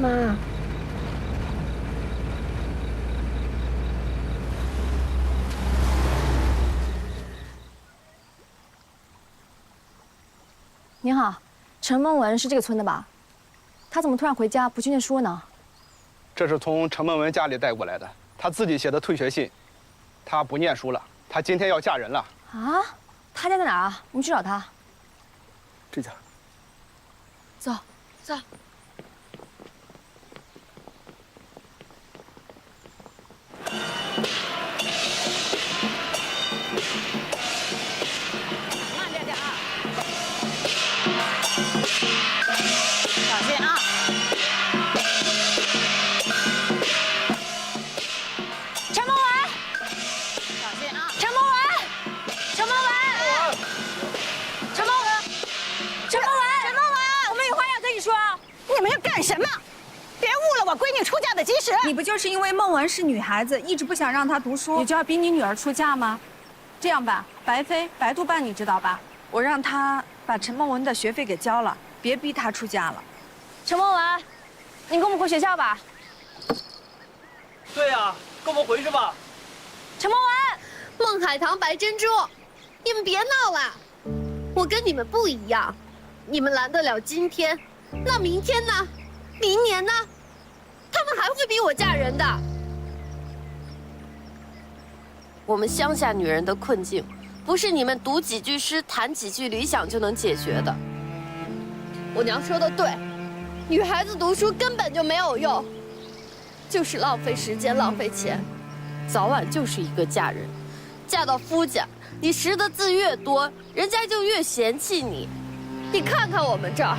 妈，您好，陈梦文是这个村的吧？她怎么突然回家不去念书呢？这是从陈梦文家里带过来的，她自己写的退学信。她不念书了，她今天要嫁人了。啊？她家在哪儿啊？我们去找她。这家。走，走。慢点点啊！小心啊！陈梦文，小心啊！陈梦文，陈梦文，陈梦文，陈梦文，陈梦文，我们有话要跟你说。你们要干什么？别误了我闺女出嫁的吉时！你不就是因为梦文是女孩子，一直不想让她读书，你就要逼你女儿出嫁吗？这样吧，白飞白度办你知道吧？我让她把陈梦文的学费给交了，别逼她出嫁了。陈梦文，你跟我们回学校吧。对呀，跟我们回去吧。陈梦文，孟海棠、白珍珠，你们别闹了，我跟你们不一样，你们拦得了今天，那明天呢？明年呢？他们还会逼我嫁人的。我们乡下女人的困境，不是你们读几句诗、谈几句理想就能解决的。我娘说的对，女孩子读书根本就没有用，就是浪费时间、浪费钱，早晚就是一个嫁人。嫁到夫家，你识的字越多，人家就越嫌弃你。你看看我们这儿。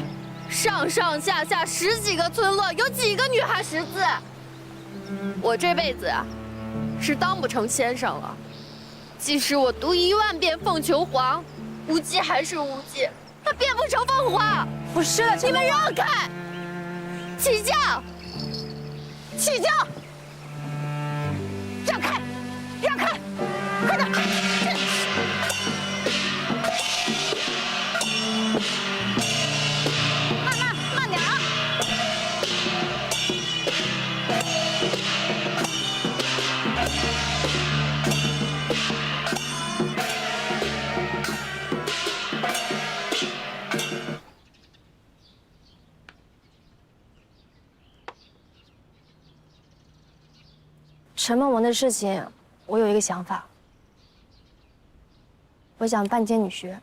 上上下下10几个村落，有几个女孩识字？我这辈子啊，是当不成先生了。即使我读1万遍凤求凰，无忌还是无忌，它变不成凤凰。不是的，你们让开！起轿！起轿！让开！让开！快点！慢点啊！陈梦文的事情，我有一个想法，我想办间女学。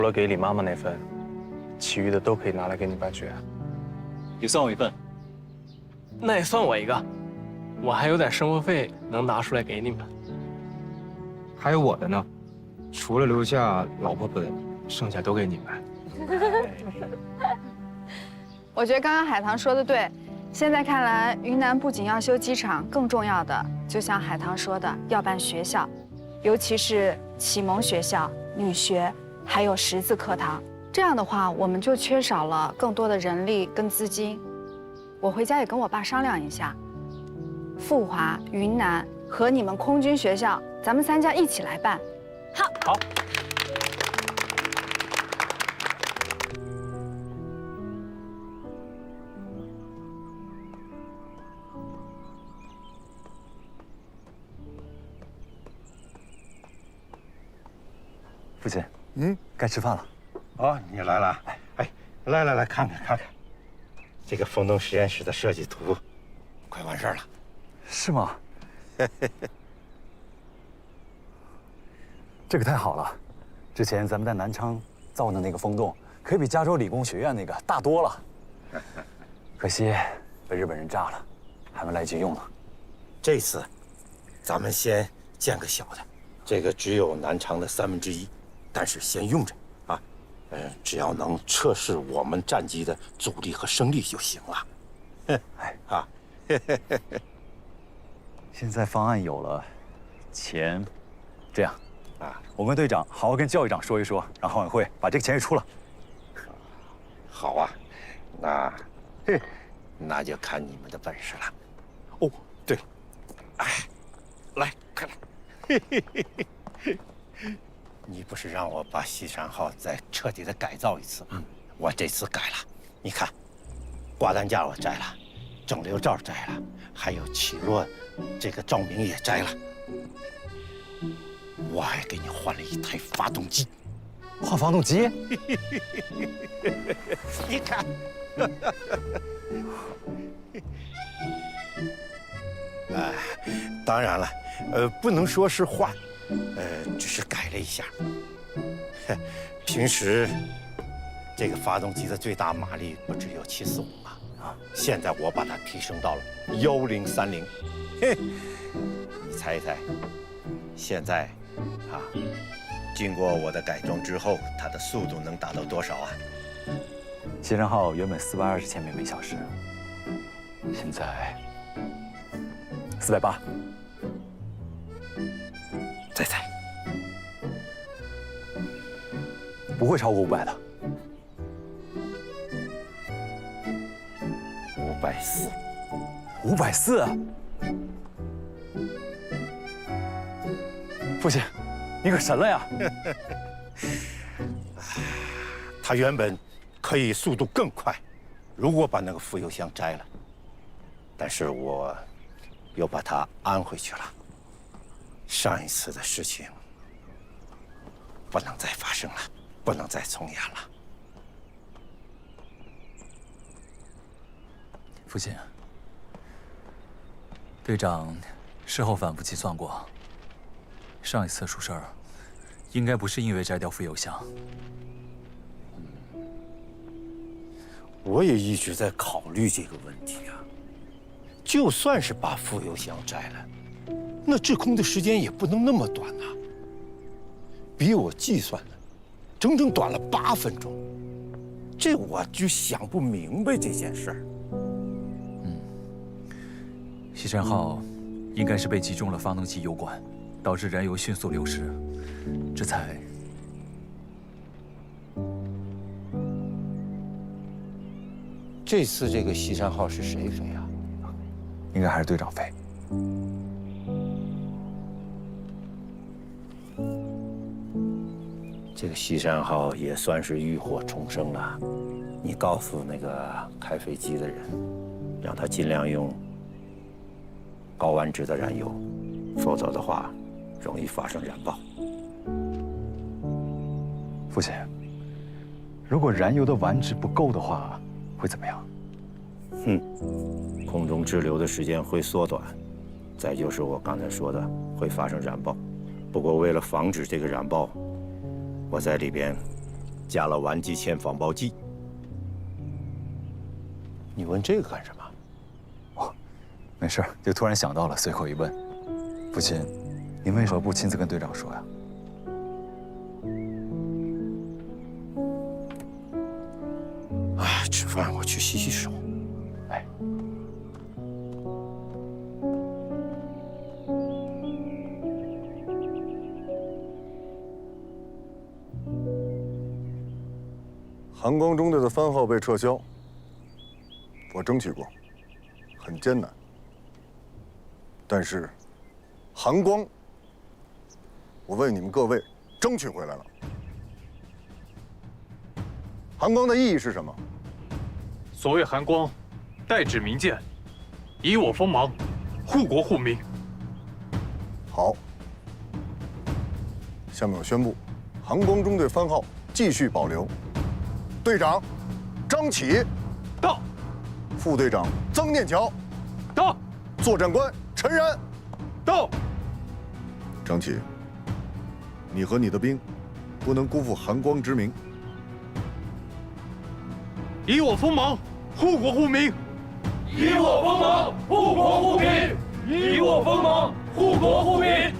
除了给李妈妈那份，其余的都可以拿来给你办学。也算我一份。那也算我一个，我还有点生活费能拿出来给你们。还有我的呢，除了留下老婆本，剩下都给你们。我觉得刚刚海棠说的对，现在看来，云南不仅要修机场，更重要的，就像海棠说的，要办学校，尤其是启蒙学校、女学，还有识字课堂。这样的话，我们就缺少了更多的人力跟资金。我回家也跟我爸商量一下，富华、云南和你们空军学校，咱们3家一起来办。好。父亲，该吃饭了。哦，你来了。哎，来，看看，这个风洞实验室的设计图，快完事儿了。是吗？这个太好了，之前咱们在南昌造的那个风洞，可比加州理工学院那个大多了。可惜被日本人炸了，还没来及用呢。这次，咱们先建个小的，这个只有南昌的1/3，但是先用着啊。只要能测试我们战机的阻力和升力就行了。现在方案有了，钱，这样我跟队长好好跟教育长说一说，让航委会把这个钱给出了。好啊，那就看你们的本事了。哦，对了，来，快来。你不是让我把西山号再彻底的改造一次吗？我这次改了，你看，挂担架我摘了，整流罩摘了，还有起落这个照明也摘了。我还给你换了一台发动机。换发动机？你看。当然了，不能说是换，只是改了一下。平时这个发动机的最大马力不只有745吗？现在我把它提升到了1030。你猜一猜，现在经过我的改装之后，它的速度能达到多少啊？西山号原本420千米每小时，现在480。再猜，不会超过500的。540。540？父亲，你可神了呀！它原本可以速度更快，如果把那个副油箱摘了，但是我又把它安回去了。上一次的事情不能再发生了，不能再重演了。父亲，队长事后反复计算过，上一次出事儿，应该不是因为摘掉副油箱。我也一直在考虑这个问题啊。就算是把副油箱摘了，那滞空的时间也不能那么短呐，比我计算的整整短了8分钟，这我就想不明白这件事儿。西山号应该是被击中了发动机油管，导致燃油迅速流失，这才……这次这个西山号是谁飞啊？应该还是队长飞。这个西山号也算是浴火重生了。你告诉那个开飞机的人，让他尽量用高烷值的燃油，否则的话，容易发生燃爆。父亲，如果燃油的烷值不够的话，会怎么样？空中滞留的时间会缩短，再就是我刚才说的，会发生燃爆。不过为了防止这个燃爆，我在里边加了烷基铅防爆剂。你问这个干什么？哦，没事，就突然想到了，随口一问。父亲，您为什么不亲自跟队长说呀？吃饭，我去洗洗手。哎。寒光中队的番号被撤销，我争取过，很艰难。但是，寒光，我为你们各位争取回来了。寒光的意义是什么？所谓寒光，代指民间，以我锋芒，护国护民。好，下面我宣布，寒光中队番号继续保留。队长张启到，副队长曾念桥到，作战官陈然到。张启，你和你的兵不能辜负寒光之名。以我锋芒，护国护民。以我锋芒，护国护民。以我锋芒，护国护民。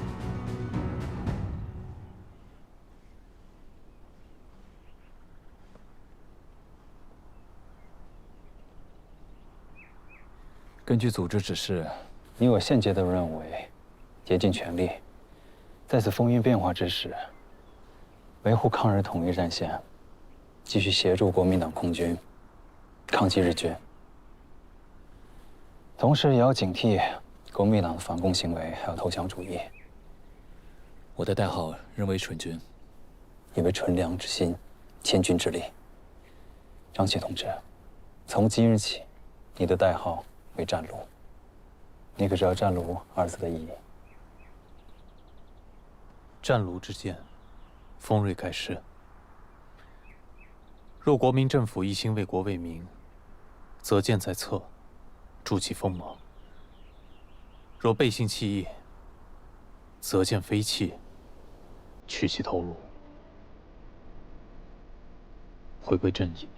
根据组织指示，你我现阶段的任务为竭尽全力，在此风云变化之时，维护抗日统一战线，继续协助国民党空军抗击日军。同时，也要警惕国民党的反共行为，还有投降主义。我的代号仍为纯军，也为纯良之心，千钧之力。张启同志，从今日起，你的代号为战卢。你可知道“战卢”二字的意义？战卢之剑，锋锐盖世。若国民政府一心为国为民，则剑在侧，铸其锋芒；若背信弃义，则剑飞弃，取其头颅，回归正义。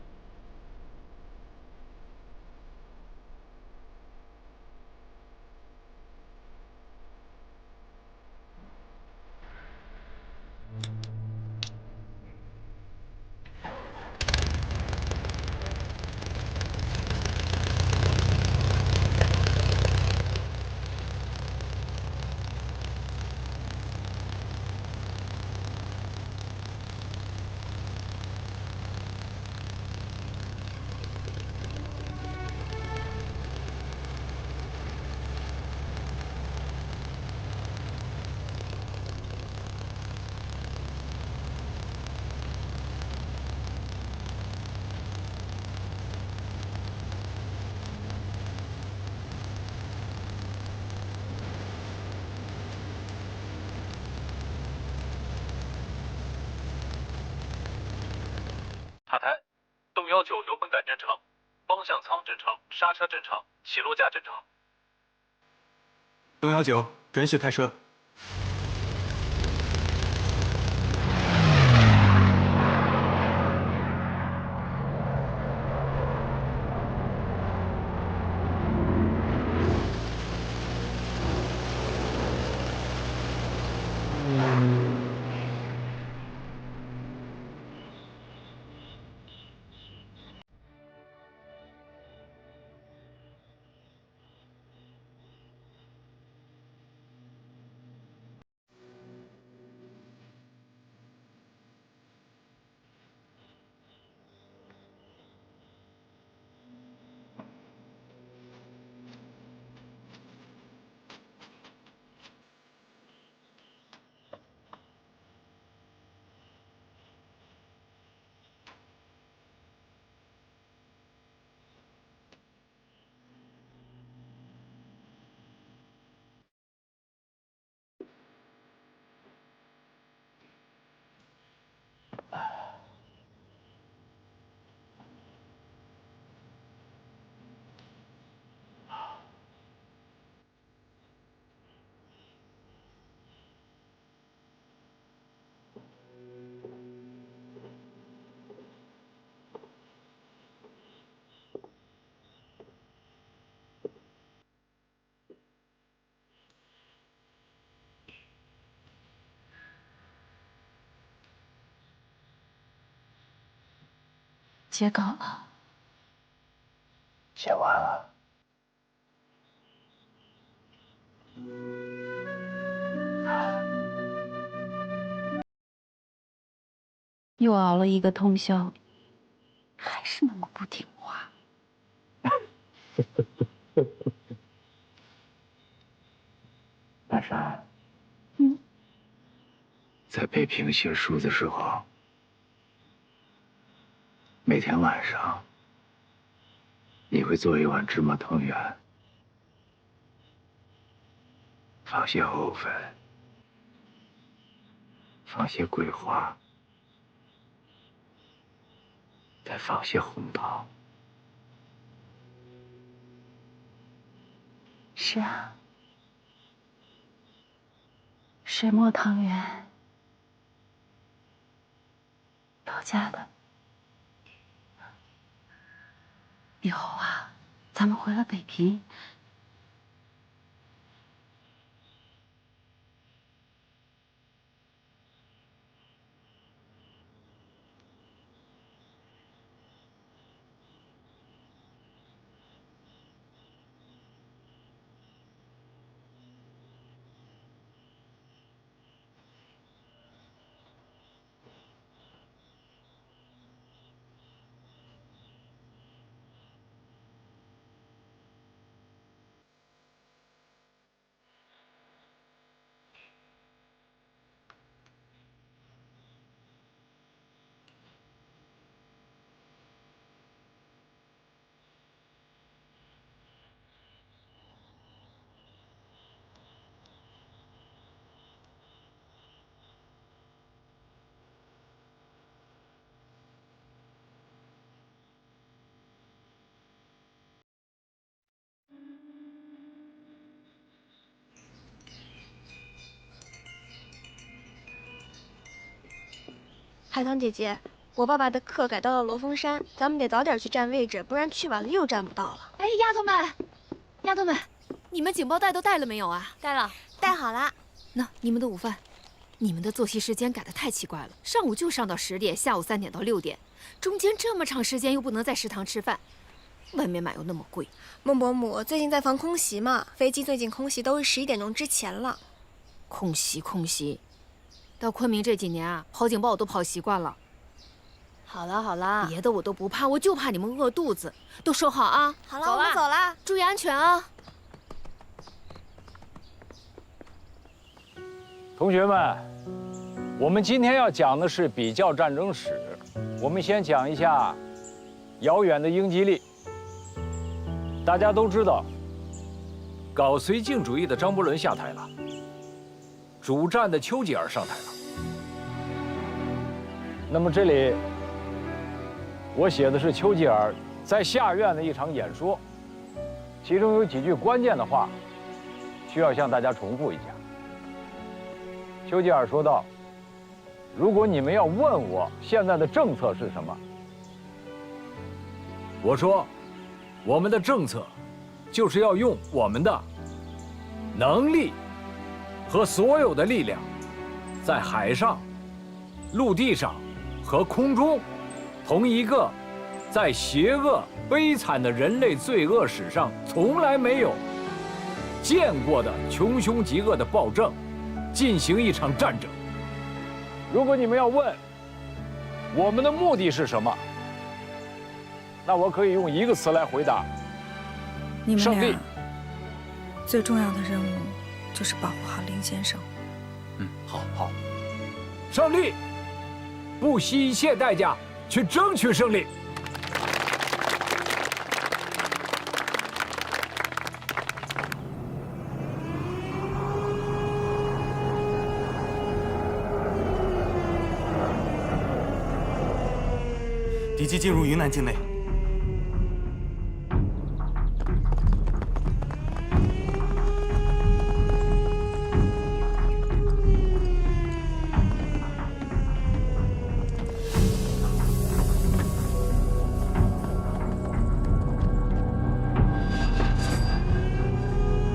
塔台，东119油本杆正常，方向舱正常，刹车正常，起落架正常。东119，准许开车。接稿了。写完了。又熬了一个通宵，还是那么不听话。南山，在北平写书的时候，每天晚上你会做一碗芝麻汤圆，放些藕粉，放些桂花，再放些红糖。是啊，水磨汤圆，老家的。以后啊，咱们回了北平，海棠姐姐，我爸爸的课改到了罗峰山，咱们得早点去占位置，不然去晚了又占不到了。哎，丫头们，丫头们，你们警报带都带了没有啊？带了，带好了。那你们的午饭，你们的作息时间改得太奇怪了，上午就上到10点，下午3点到6点，中间这么长时间又不能在食堂吃饭，外面买又那么贵。孟伯母最近在防空袭嘛，飞机最近空袭都是11点钟之前了。空袭。到昆明这几年啊，跑警报我都跑习惯了。好啦，别的我都不怕，我就怕你们饿肚子。都收好啊！好了，我们走了，注意安全啊！同学们，我们今天要讲的是比较战争史。我们先讲一下遥远的英吉利。大家都知道，搞绥靖主义的张伯伦下台了。主战的丘吉尔上台了。那么这里我写的是丘吉尔在下院的一场演说，其中有几句关键的话需要向大家重复一下。丘吉尔说道：“如果你们要问我现在的政策是什么，我说，我们的政策就是要用我们的能力和所有的力量，在海上、陆地上和空中，同一个在邪恶悲惨的人类罪恶史上从来没有见过的穷凶极恶的暴政，进行一场战争。如果你们要问我们的目的是什么，那我可以用一个词来回答：你们胜利。最重要的任务就是保护好林先生。好，胜利，不惜一切代价去争取胜利。敌机进入云南境内。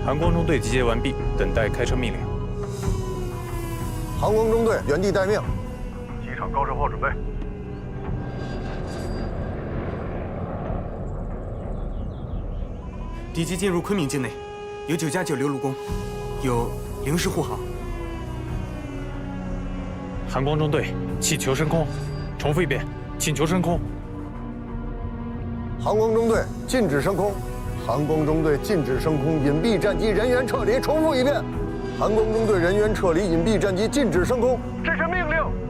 韩光中队集结完毕，等待开车命令。韩光中队原地待命。机场高射炮准备。敌机进入昆明境内，有9架96陆攻，有零式护航。韩光中队，请求升空。重复一遍，请求升空。韩光中队禁止升空。韩光中队禁止升空，隐蔽战机人员撤离。重复一遍，韩光中队人员撤离，隐蔽战机禁止升空。这是命令。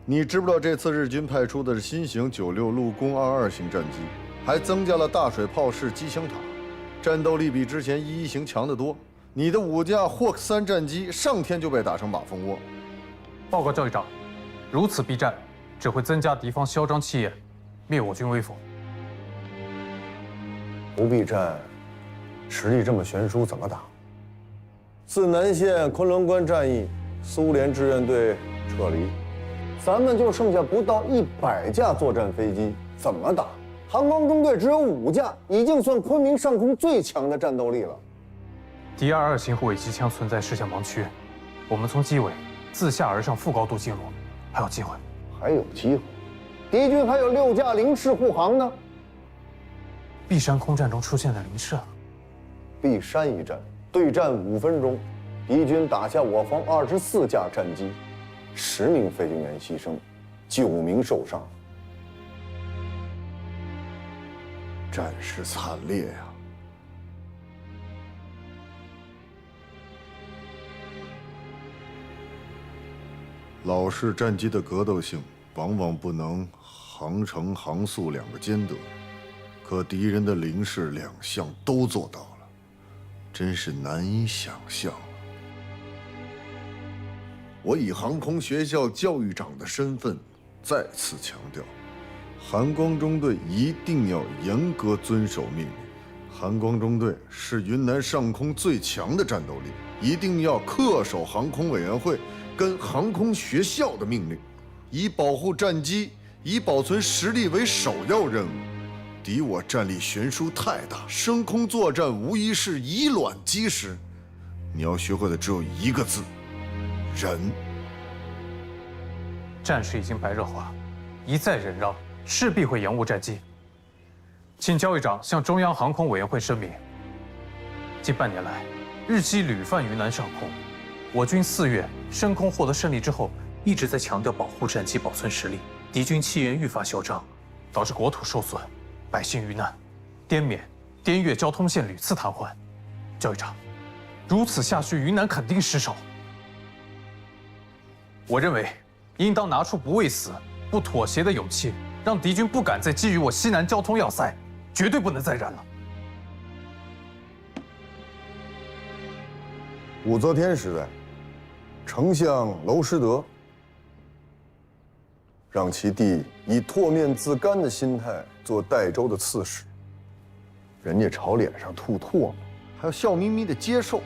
你知不知道这次日军派出的是新型96陆攻22型战机，还增加了大水炮式机枪塔，战斗力比之前11型强得多。你的5架霍克3战机上天就被打成马蜂窝。报告教育长，如此避战，只会增加敌方嚣张气焰，灭我军威风。不避战，实力这么悬殊，怎么打？自南线昆仑关战役，苏联志愿队撤离，咱们就剩下不到100架作战飞机，怎么打？韩光中队只有5架，已经算昆明上空最强的战斗力了。敌22型护卫机枪存在视线盲区，我们从机尾自下而上副高度进入，还有机会。还有机会？敌军还有6架零式护航呢。璧山空战中出现了零式。璧山一战，对战5分钟，敌军打下我方24架战机，10名飞行员牺牲，9名受伤，战事惨烈呀！老式战机的格斗性往往不能航程航速2个兼得，可敌人的零式2项都做到了，真是难以想象啊！我以航空学校教育长的身份再次强调，韩光中队一定要严格遵守命令。韩光中队是云南上空最强的战斗力，一定要恪守航空委员会跟航空学校的命令，以保护战机、以保存实力为首要任务。敌我战力悬殊太大，升空作战无疑是以卵击石。你要学会的只有一个字：忍。战事已经白热化，一再忍让，势必会延误战机。请教育长向中央航空委员会声明：近半年来，日机屡犯云南上空，我军4月升空获得胜利之后，一直在强调保护战机、保存实力，敌军气焰愈发嚣张，导致国土受损，百姓遇难，滇缅、滇越交通线屡次瘫痪。教育长，如此下去，云南肯定失守。我认为，应当拿出不畏死、不妥协的勇气，让敌军不敢再觊觎我西南交通要塞，绝对不能再忍了。武则天时代，丞相娄师德让其弟以唾面自干的心态做代州的刺史，人家朝脸上吐唾沫，还要笑眯眯的接受，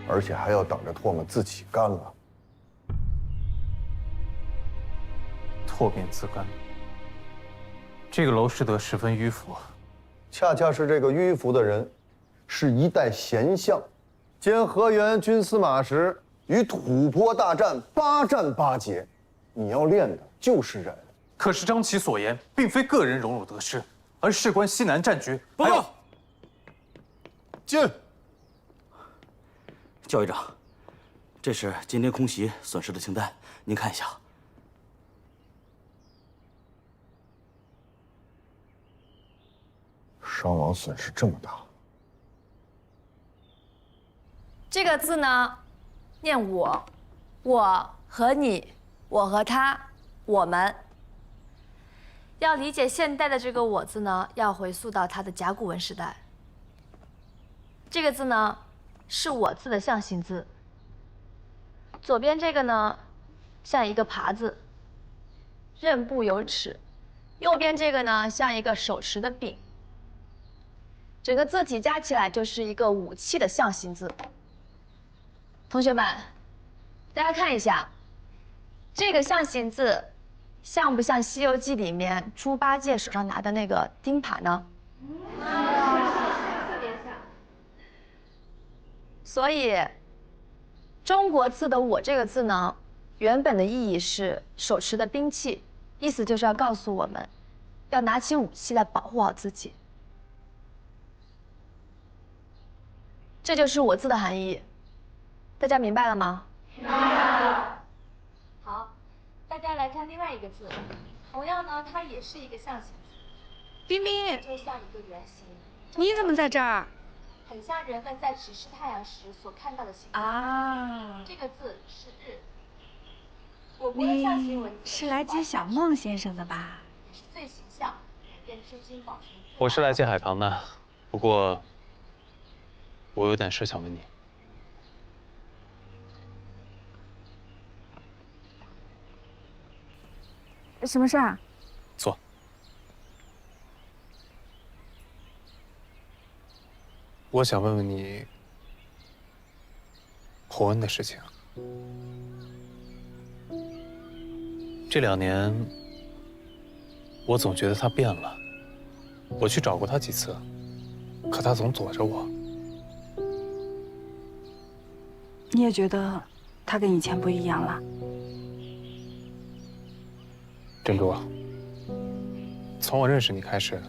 而且还要等着唾沫自己干了。唾面自干，这个娄师德十分迂腐啊。恰恰是这个迂腐的人，是一代贤相，兼河源军司马时与吐蕃大战8战8捷。你要练的就是忍。可是张琪所言，并非个人荣辱得失，而事关西南战局。报告，进。教育长，这是今天空袭损失的清单，您看一下。伤亡损失这么大，这个字呢，念我，我和你，我和他，我们。要理解现代的这个“我”字呢，要回溯到它的甲骨文时代。这个字呢，是我字的象形字。左边这个呢，像一个耙子，刃部有齿；右边这个呢，像一个手持的柄。整个字体加起来就是一个武器的象形字。同学们，大家看一下，这个象形字像不像《西游记》里面猪八戒手上拿的那个钉耙呢？特别像。所以，中国字的“我”这个字呢，原本的意义是手持的兵器，意思就是要告诉我们，要拿起武器来保护好自己。这就是我字的含义，大家明白了吗？明白了。好，大家来看另外一个字，同样呢，它也是一个象形字。冰冰，就像一个圆形。你怎么在这儿？很像人们在直视太阳时所看到的形状。啊，这个字是日。我国的象形文字是来接小孟先生的吧？也是最形象、人至今保存。我是来接海棠的，不过我有点事想问你。什么事儿？坐。我想问问你洪恩的事情。这2年，我总觉得他变了。我去找过他几次，可他总躲着我。你也觉得他跟以前不一样了？珍珠，从我认识你开始，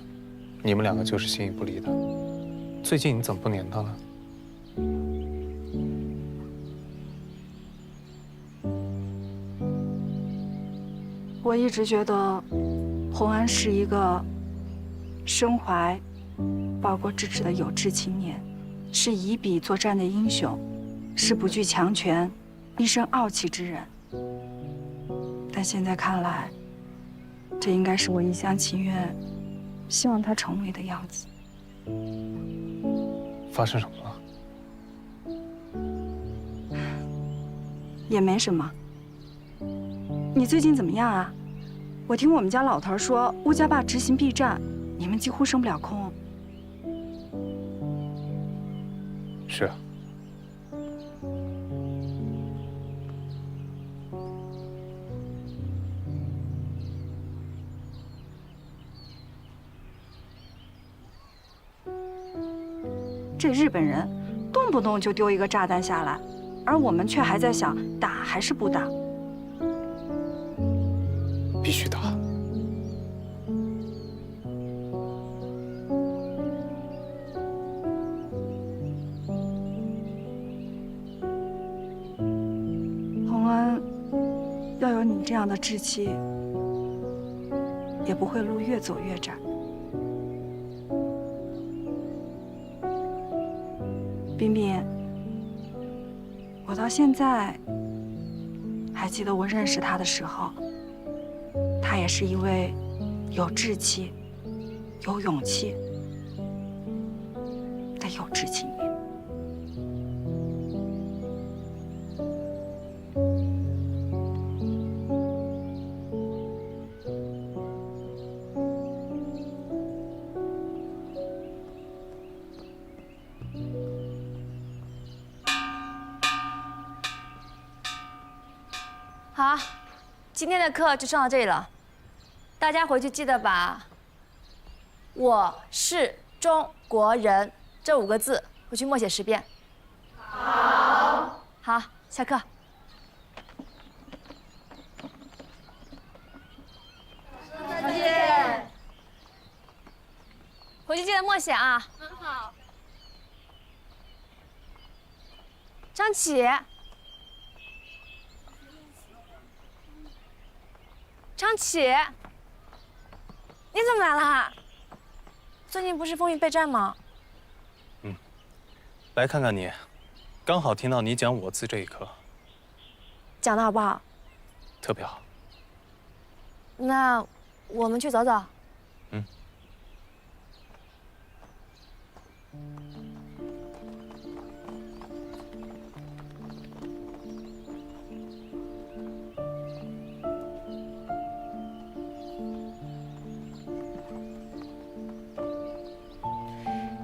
你们2个就是形影不离的。最近你怎么不黏他了？我一直觉得洪恩是一个身怀报国之志的有志青年，是以笔作战的英雄，是不惧强权、一身傲气之人。但现在看来，这应该是我一厢情愿希望他成为的样子。发生什么了？也没什么。你最近怎么样啊？我听我们家老头说，乌家坝执行避战，你们几乎升不了空。是啊。这日本人动不动就丢一个炸弹下来，而我们却还在想打还是不打。必须打。洪恩，要有你这样的志气，也不会路越走越窄。彬彬，我到现在还记得我认识他的时候，他也是一位有志气、有勇气的有志青年。好，今天的课就上到这里了。大家回去记得把“我是中国人”这5个字回去默写10遍。好。好，下课。再见。回去记得默写啊。好。张启。张启，你怎么来了？最近不是风云备战吗？来看看你，刚好听到你讲我字这一课，讲得好不好？特别好。那我们去走走。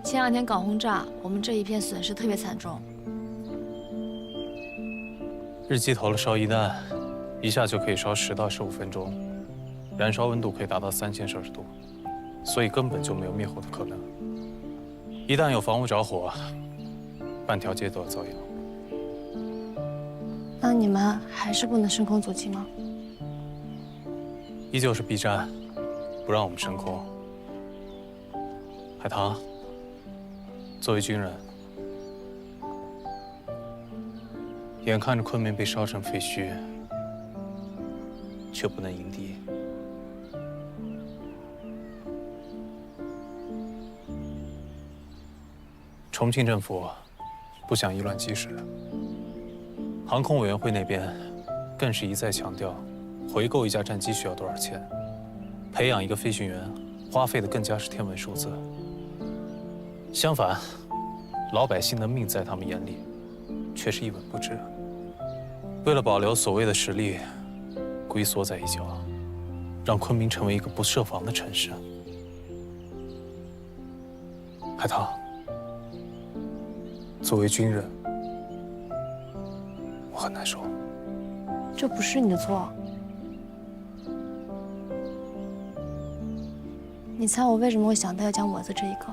前2天搞轰炸，我们这一片损失特别惨重。日机投了烧夷弹，一下就可以烧10到15分钟，燃烧温度可以达到3000摄氏度，所以根本就没有灭火的可能。一旦有房屋着火，半条街都要遭殃。那你们还是不能升空阻击吗？依旧是避战，不让我们升空。海棠，作为军人，眼看着昆明被烧成废墟，却不能迎敌。重庆政府不想以卵击石，航空委员会那边更是一再强调，回购一架战机需要多少钱，培养一个飞行员花费的更加是天文数字。相反，老百姓的命在他们眼里却是一文不值。为了保留所谓的实力，故意缩在一角，让昆明成为一个不设防的城市。海棠，作为军人，我很难受。这不是你的错。你猜我为什么会想到要讲我字这一个？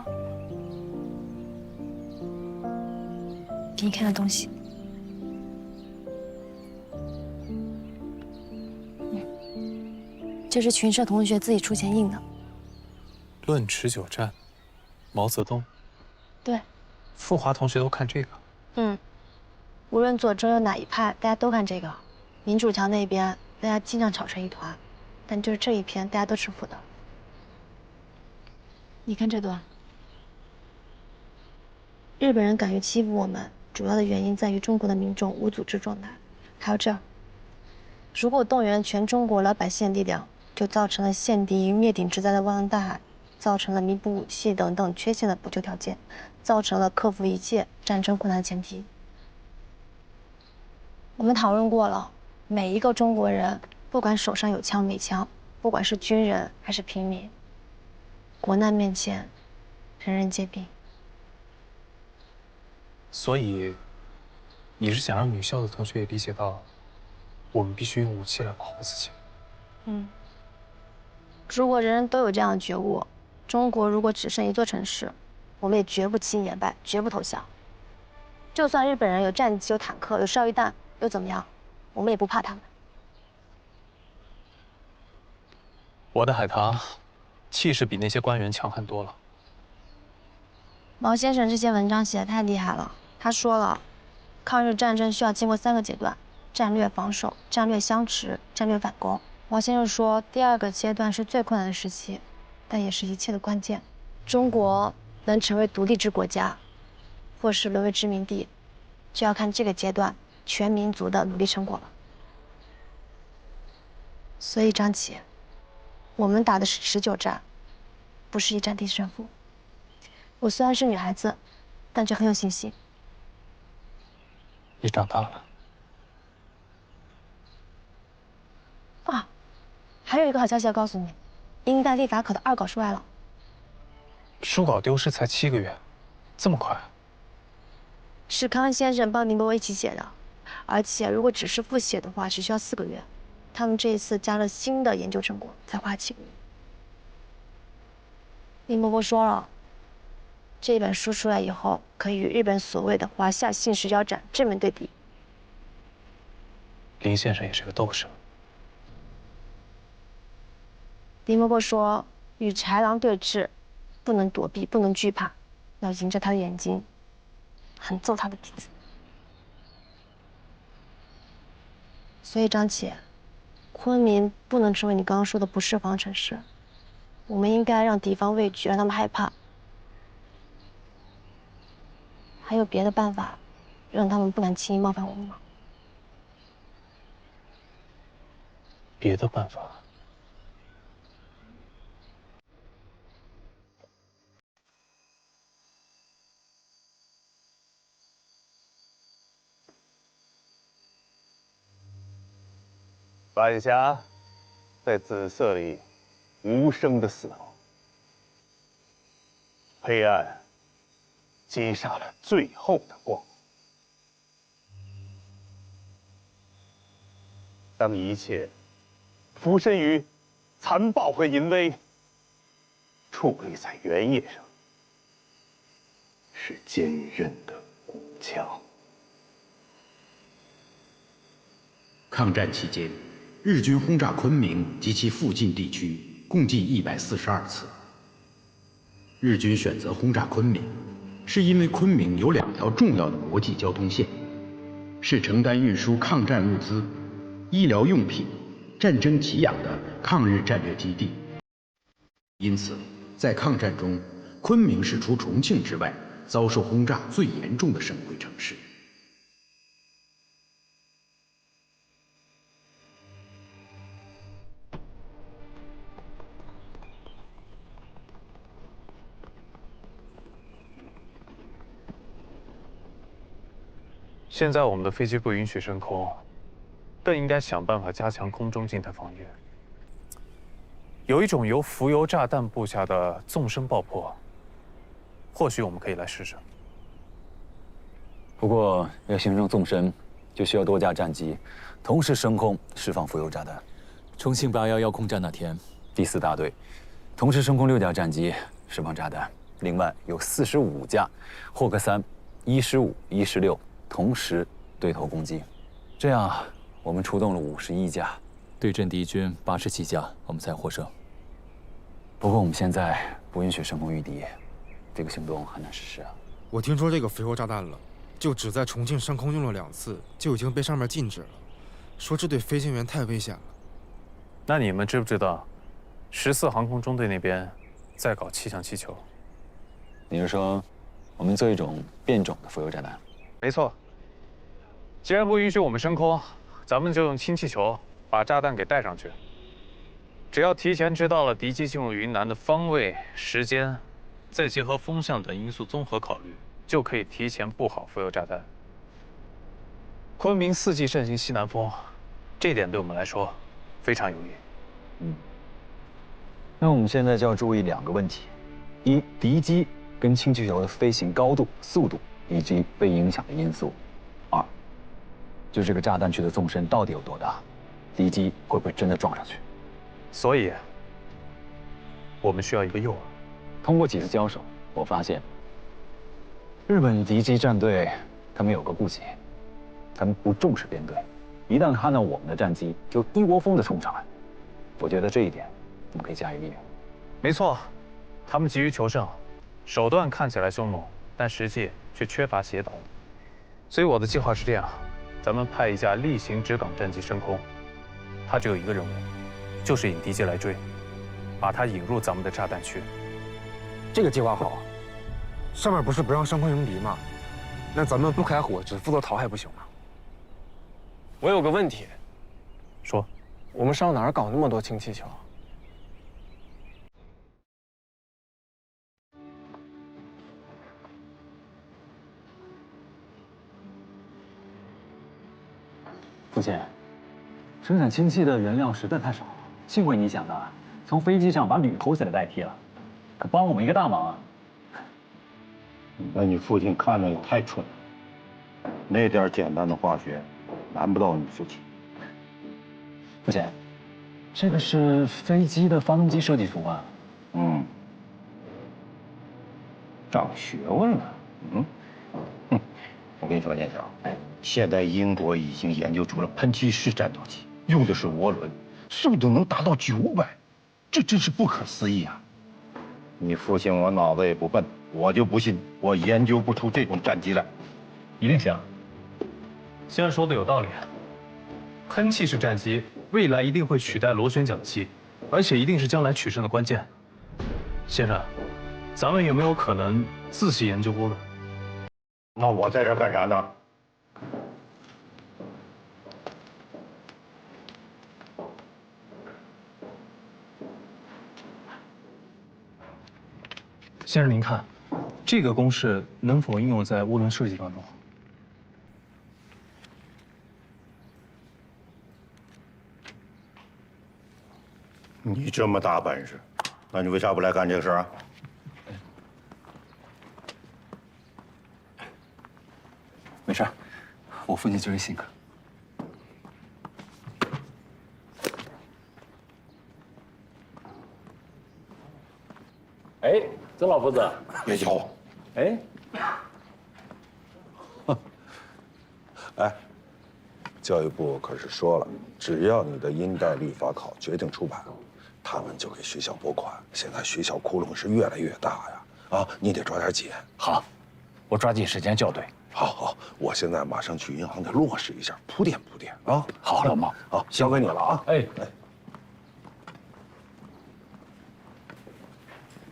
给你看的东西。这是群社同学自己出钱印的。论持久战，毛泽东。对。傅华同学都看这个。无论左中右哪一派，大家都看这个。民主墙那边，大家经常吵成一团，但就是这一篇，大家都吃苦的。你看这段，日本人敢于欺负我们，主要的原因在于中国的民众无组织状态。还有这儿，如果动员全中国老百姓的力量，就造成了陷敌于灭顶之灾的汪洋大海，造成了弥补武器等等缺陷的补救条件，造成了克服一切战争困难的前提。我们讨论过了，每一个中国人，不管手上有枪没枪，不管是军人还是平民，国难面前，人人皆兵。所以，你是想让女校的同学也理解到，我们必须用武器来保护自己。如果人人都有这样的觉悟，中国如果只剩一座城市，我们也绝不轻易言败，绝不投降。就算日本人有战机、有坦克、有烧鱼弹，又怎么样？我们也不怕他们。我的海棠，气势比那些官员强很多了。毛先生这些文章写得太厉害了。他说了，抗日战争需要经过3个阶段：战略防守、战略相持、战略反攻。毛先生说，第2个阶段是最困难的时期，但也是一切的关键。中国能成为独立制国家，或是沦为殖民地，就要看这个阶段全民族的努力成果了。所以张琪，我们打的是持久战，不是一战定胜负。我虽然是女孩子，但却很有信心。你长大了。啊，还有一个好消息要告诉你，英代立法考的2稿出来了。书稿丢失才7个月，这么快？是康先生帮宁波一起写的，而且如果只是复写的话，只需要4个月。他们这一次加了新的研究成果，才花7个月。林伯伯说了，这本书出来以后，可以与日本所谓的华夏幸氏腰斩正面对比。林先生也是个斗士。林伯伯说，与豺狼对峙，不能躲避，不能惧怕，要迎着他的眼睛，狠揍他的鼻子。所以张琪，昆明不能成为你刚刚说的不设防城市，我们应该让敌方畏惧，让他们害怕。还有别的办法，让他们不敢轻易冒犯我们吗？别的办法？晚霞在紫色里无声的死亡，黑暗击杀了最后的光。当一切俯身于残暴和淫威，矗立在原野上，是坚韧的骨墙。抗战期间，日军轰炸昆明及其附近地区共计142次。日军选择轰炸昆明，是因为昆明有2条重要的国际交通线，是承担运输抗战物资、医疗用品、战争给养的抗日战略基地。因此，在抗战中，昆明是除重庆之外遭受轰炸最严重的省会城市。现在我们的飞机不允许升空，更应该想办法加强空中静态防御。有一种由浮油炸弹布下的纵深爆破，或许我们可以来试试。不过要形成纵深，就需要多架战机同时升空释放浮油炸弹。重庆811空战那天，第4大队同时升空6架战机释放炸弹，另外有45架霍克3、115、116同时对头攻击，这样我们出动了51架，对阵敌军87架，我们才获胜。不过我们现在不允许升空御敌，这个行动很难实施啊。我听说这个浮油炸弹了，就只在重庆升空用了2次，就已经被上面禁止了，说这对飞行员太危险了。那你们知不知道，14航空中队那边在搞气象气球？你是说，我们做一种变种的浮油炸弹？没错。既然不允许我们升空，咱们就用氢气球把炸弹给带上去。只要提前知道了敌机进入云南的方位、时间，再结合风向等因素综合考虑，就可以提前布好浮油炸弹。昆明4季盛行西南风，这点对我们来说非常有利。那我们现在就要注意2个问题：一，敌机跟氢气球的飞行高度、速度以及被影响的因素；二，就这个炸弹区的纵深到底有多大，敌机会不会真的撞上去？所以，我们需要一个诱饵。通过几次交手，我发现，日本敌机战队他们有个顾忌，他们不重视编队，一旦看到我们的战机，就一窝蜂的冲上来。我觉得这一点，我们可以加以利用。没错，他们急于求胜，手段看起来凶猛，但实际却缺乏协导。所以我的计划是这样：咱们派一架例行直岗战机升空，它只有一个任务，就是引敌机来追，把它引入咱们的炸弹区。这个计划好，上面不是不让升空迎敌吗？那咱们不开火，只负责逃还不行吗？我有个问题，说，我们上哪儿搞那么多氢气球？父亲，生产氢气的原料实在太少了，幸亏你想到啊，从飞机上把铝口水代替了，可帮我们一个大忙啊。那你父亲看着也太蠢了，那点简单的化学，难不到你父亲。父亲，这个是飞机的发动机设计图啊。长学问了。我跟你说，剑桥，现在英国已经研究出了喷气式战斗机，用的是涡轮，速度能达到900，这真是不可思议啊！你父亲我脑子也不笨，我就不信我研究不出这种战机来。一定行。先生说的有道理，喷气式战机未来一定会取代螺旋桨机，而且一定是将来取胜的关键。先生，咱们有没有可能自行研究涡轮？那我在这干啥呢？先生您看，这个公式能否应用在涡轮设计当中？你这么大本事，那你为啥不来干这个事儿啊？没事，我父亲就这性格。哎，曾老夫子，别叫我。哎，哎，教育部可是说了，只要你的音代律法考决定出版，他们就给学校拨款。现在学校窟窿是越来越大呀！啊，你得抓点紧。好，我抓紧时间校对。好，我现在马上去银行得落实一下，铺垫铺垫啊。好，老毛，好，交给你了啊。哎。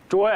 诸位，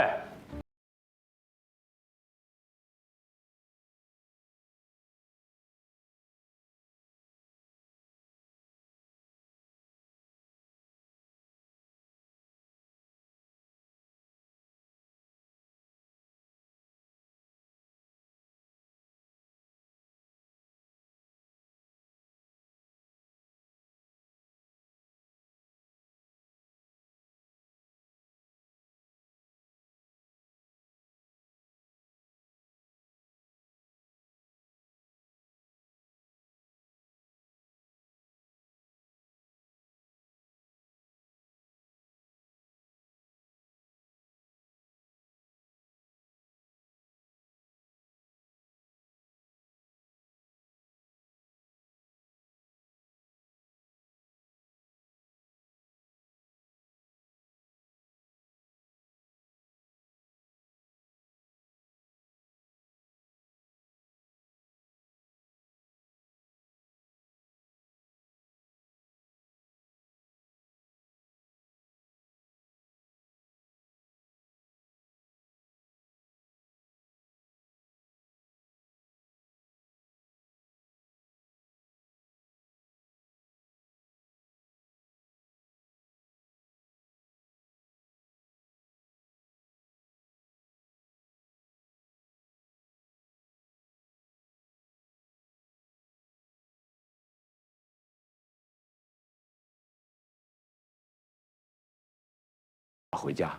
回家。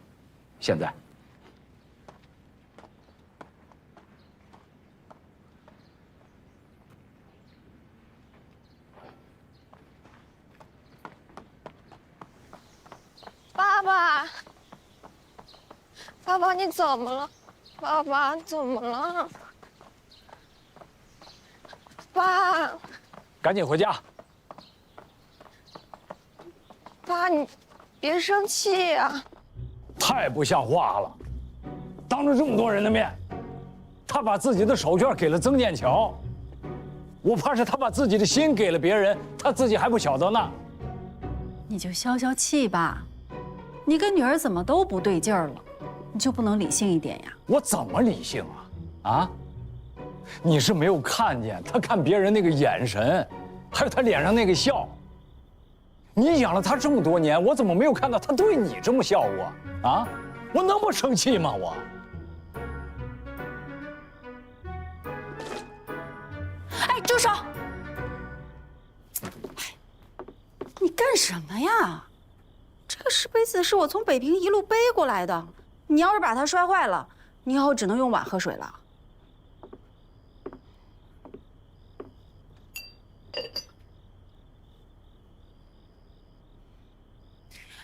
现在，爸爸，爸爸，你怎么了？爸爸，怎么了？爸，赶紧回家。爸，你别生气呀。太不像话了！当着这么多人的面，他把自己的手绢给了曾建桥，我怕是他把自己的心给了别人，他自己还不晓得呢。你就消消气吧，你跟女儿怎么都不对劲儿了，你就不能理性一点呀？我怎么理性啊？啊？你是没有看见他看别人那个眼神，还有他脸上那个笑。你养了他这么多年，我怎么没有看到他对你这么笑我？啊，我能不生气吗？我。哎，住手！你干什么呀？这个石杯子是我从北平一路背过来的，你要是把它摔坏了，你以后只能用碗喝水了。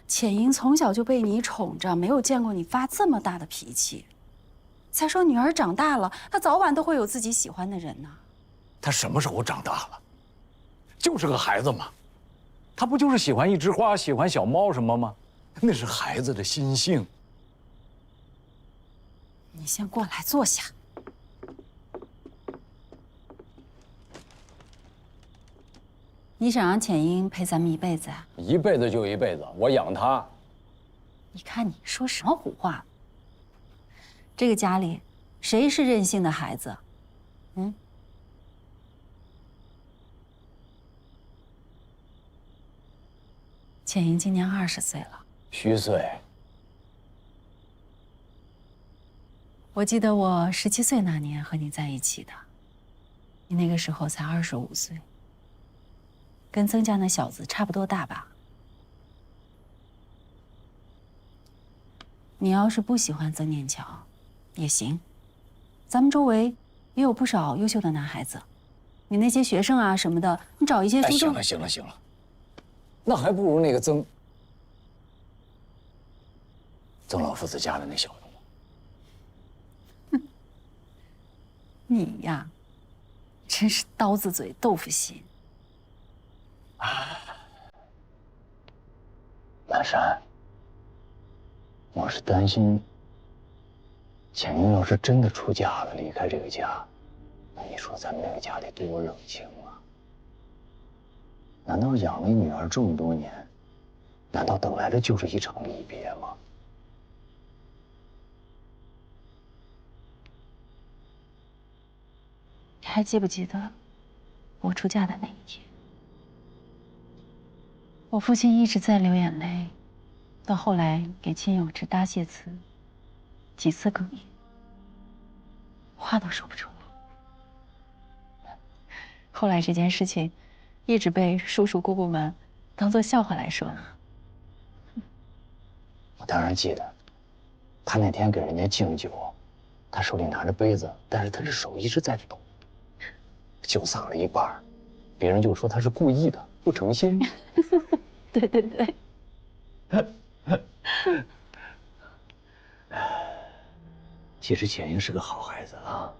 浅莹从小就被你宠着，没有见过你发这么大的脾气。再说女儿长大了，她早晚都会有自己喜欢的人呢。她什么时候长大了？就是个孩子嘛。她不就是喜欢一枝花、喜欢小猫什么吗？那是孩子的心性。你先过来坐下。你想让浅英陪咱们一辈子啊？一辈子就一辈子，我养她。你看你说什么胡话！这个家里，谁是任性的孩子？嗯？浅英今年20岁了，虚岁。我记得我17岁那年和你在一起的，你那个时候才25岁。跟曾家那小子差不多大吧？你要是不喜欢曾念桥，也行。咱们周围也有不少优秀的男孩子，你那些学生啊什么的，你找一些书中。行了，那还不如那个曾老夫子家的那小子呢。你呀，真是刀子嘴豆腐心。南山，我是担心浅云要是真的出嫁了，离开这个家，那你说咱们这个家得多冷清啊？难道养了一女儿这么多年，难道等来的就是一场离别吗？你还记不记得我出嫁的那一天？我父亲一直在流眼泪，到后来给亲友致答谢词，几次哽咽，话都说不出。后来这件事情一直被叔叔姑姑们当做笑话来说。我当然记得，他那天给人家敬酒，他手里拿着杯子，但是他这手一直在抖，酒洒了一半，别人就说他是故意的，不诚心。对对对。其实浅云是个好孩子啊，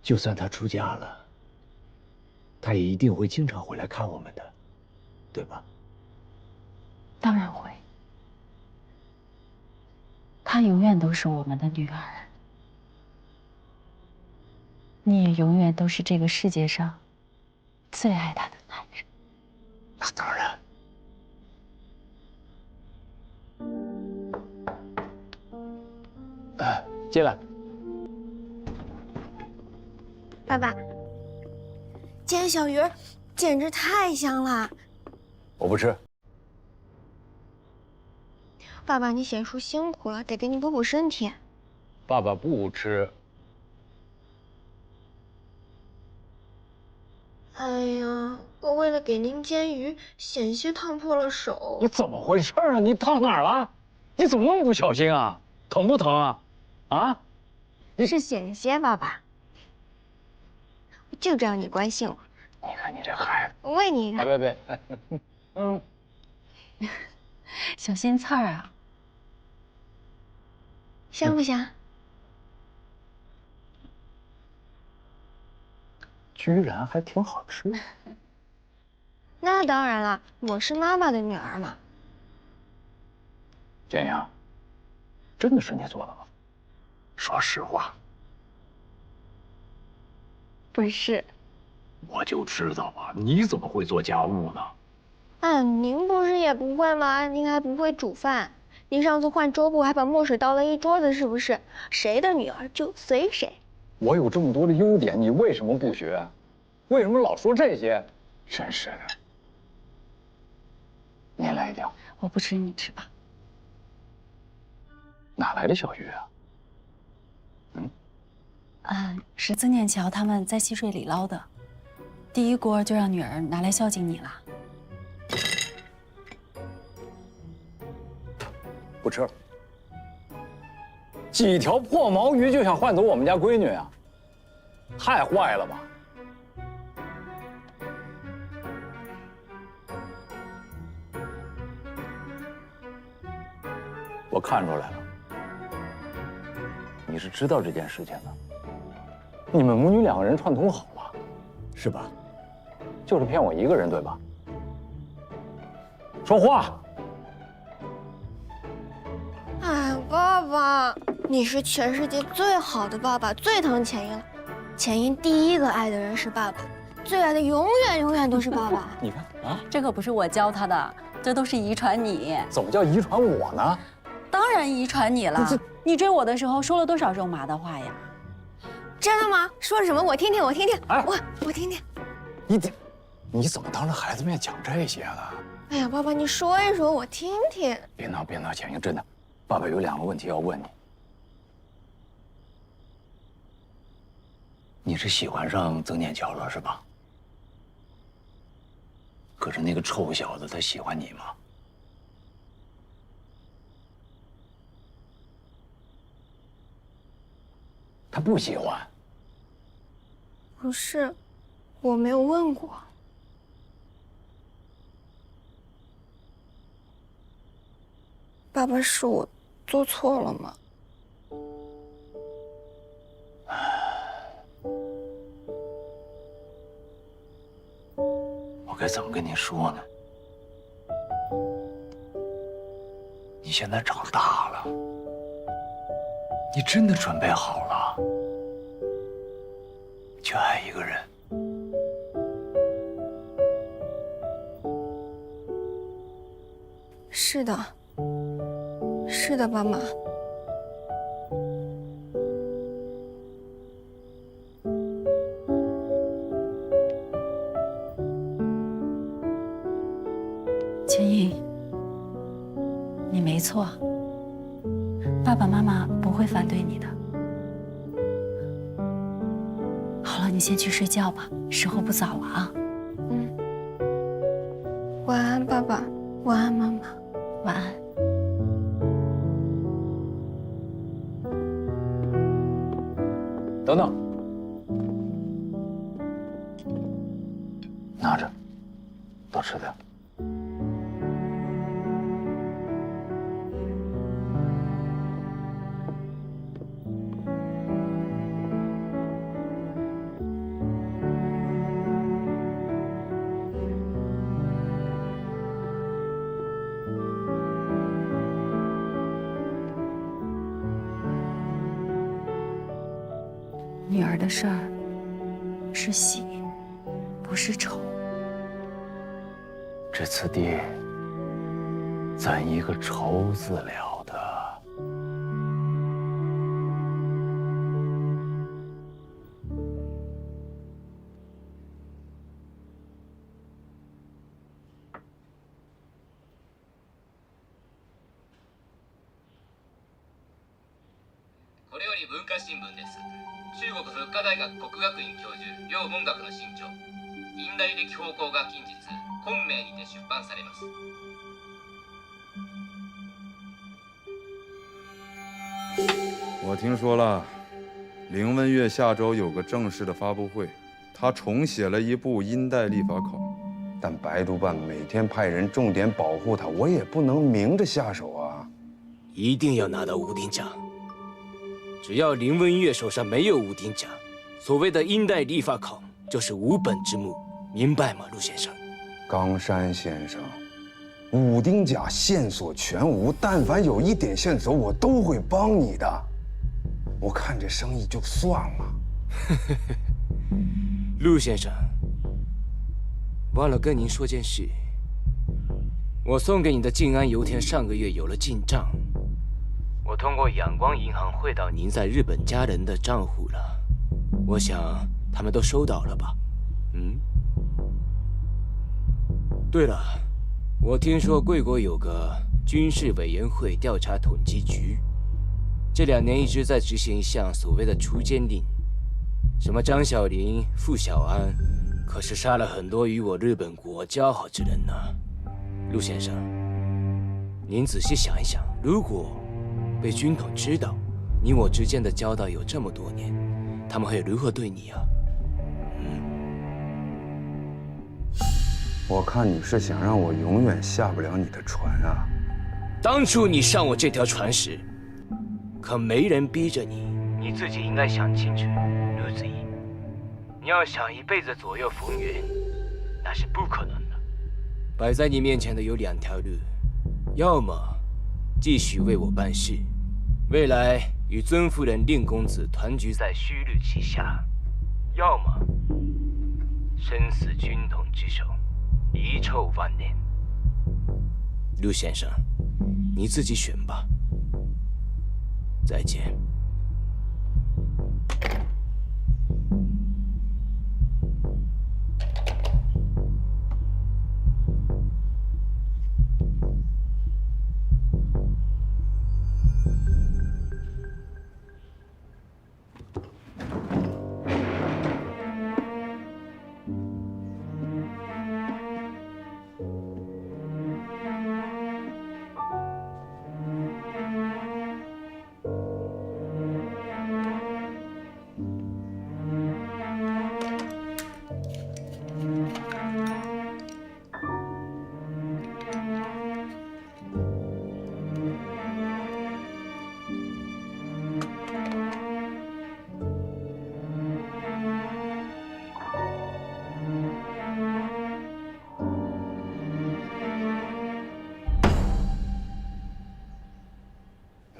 就算她出嫁了，她也一定会经常回来看我们的，对吧？当然会。她永远都是我们的女儿，你也永远都是这个世界上最爱她的男人。那当然。进来。爸爸，煎小鱼儿简直太香了。我不吃。爸爸，你写书辛苦了，得给你补补身体。爸爸不吃。哎呀，我为了给您煎鱼，险些烫破了手。你怎么回事啊？你烫哪儿了？你怎么那么不小心啊？疼不疼啊？啊？是险些，爸爸。我就知道你关心我。你看你这孩子。我喂你一个。别，小心刺儿啊！香不香？居然还挺好吃。那当然了，我是妈妈的女儿嘛。建阳，真的是你做的吗？说实话。不是。我就知道啊，你怎么会做家务呢？您不是也不会吗？您还不会煮饭。您上次换桌布还把墨水倒了一桌子，是不是？谁的女儿就随谁。我有这么多的优点，你为什么不学？为什么老说这些？真是的。你来一条。我不吃，你吃吧。哪来的小鱼啊？是曾念桥他们在溪水里捞的，第一锅就让女儿拿来孝敬你了。不吃。几条破毛鱼就想换走我们家闺女啊？太坏了吧！我看出来了，你是知道这件事情的。你们母女两个人串通好了，是吧？就是骗我一个人，对吧？说话！哎，爸爸，你是全世界最好的爸爸，最疼浅音了。浅音第一个爱的人是爸爸，最爱的永远都是爸爸。你看啊，这可不是我教他的，这都是遗传你。怎么叫遗传我呢？当然遗传你了。你追我的时候说了多少肉麻的话呀？真的吗？说了什么？我听听，我听听。哎，我听听。你怎么当着孩子面讲这些呢？哎呀，爸爸，你说一说，我听听。别闹，浅英，真的，爸爸有2个问题要问你。你是喜欢上曾念桥了是吧？可是那个臭小子他喜欢你吗？他不喜欢。不是，我没有问过。爸爸，是我做错了吗？我我该怎么跟你说呢？你现在长大了，你真的准备好了去爱一个人？是的，是的，爸妈。千英，你没错，爸爸妈妈不会反对你的。好了，你先去睡觉吧，时候不早了啊。晚安，爸爸。晚安，妈妈。晚安。等等，拿着，多吃点。女儿的事儿是喜，不是愁。这次地怎一个愁字了得？これより文化新聞です。中国佛科大学国学院教授両文学の新著近代歴方向が近日昆明にて出版されます。我听说了，凌文月下周有个正式的发布会，他重写了一部殷代历法考，但白督办每天派人重点保护他，我也不能明着下手啊！一定要拿到五鼎奖。只要凌文月手上没有五鼎奖，所谓的殷代历法考就是无本之木，明白吗，陆先生？冈山先生，五丁甲线索全无，但凡有一点线索，我都会帮你的。我看这生意就算了。陆先生，忘了跟您说件事，我送给你的静安油田上个月有了进账。我通过仰光银行汇到您在日本家人的账户了，我想他们都收到了吧？对了，我听说贵国有个军事委员会调查统计局，这2年一直在执行一项所谓的除奸令，什么张小林、傅小安，可是杀了很多与我日本国交好之人呢。陆先生，您仔细想一想，如果被军统知道你我之间的交道有这么多年，他们会如何对你啊？我看你是想让我永远下不了你的船啊！当初你上我这条船时，可没人逼着你，你自己应该想清楚，陆子怡，你要想一辈子左右逢源，那是不可能的。摆在你面前的有2条路，要么继续为我办事，未来与尊夫人、令公子团聚在虚日旗下；要么身死军统之手，遗臭万年。陆先生，你自己选吧。再见。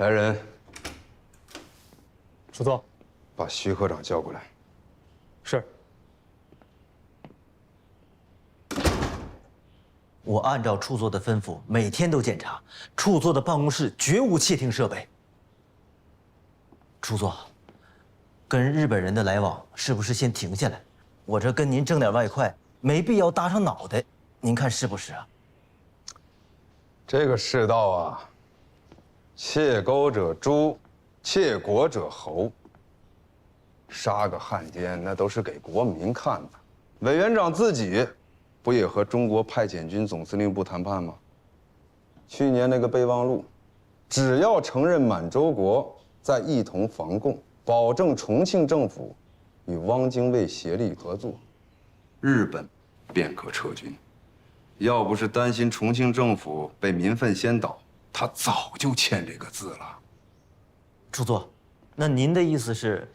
来人，楚座，把徐科长叫过来。是。我按照处座的吩咐，每天都检查，处座的办公室绝无窃听设备。处座，跟日本人的来往是不是先停下来？我这跟您挣点外快，没必要搭上脑袋，您看是不是啊？这个世道啊，窃钩者诛，窃国者侯。杀个汉奸，那都是给国民看的。委员长自己不也和中国派遣军总司令部谈判吗？去年那个备忘录，只要承认满洲国，再一同防共，保证重庆政府与汪精卫协力合作，日本便可撤军。要不是担心重庆政府被民愤先倒，他早就签这个字了。处座，那您的意思是？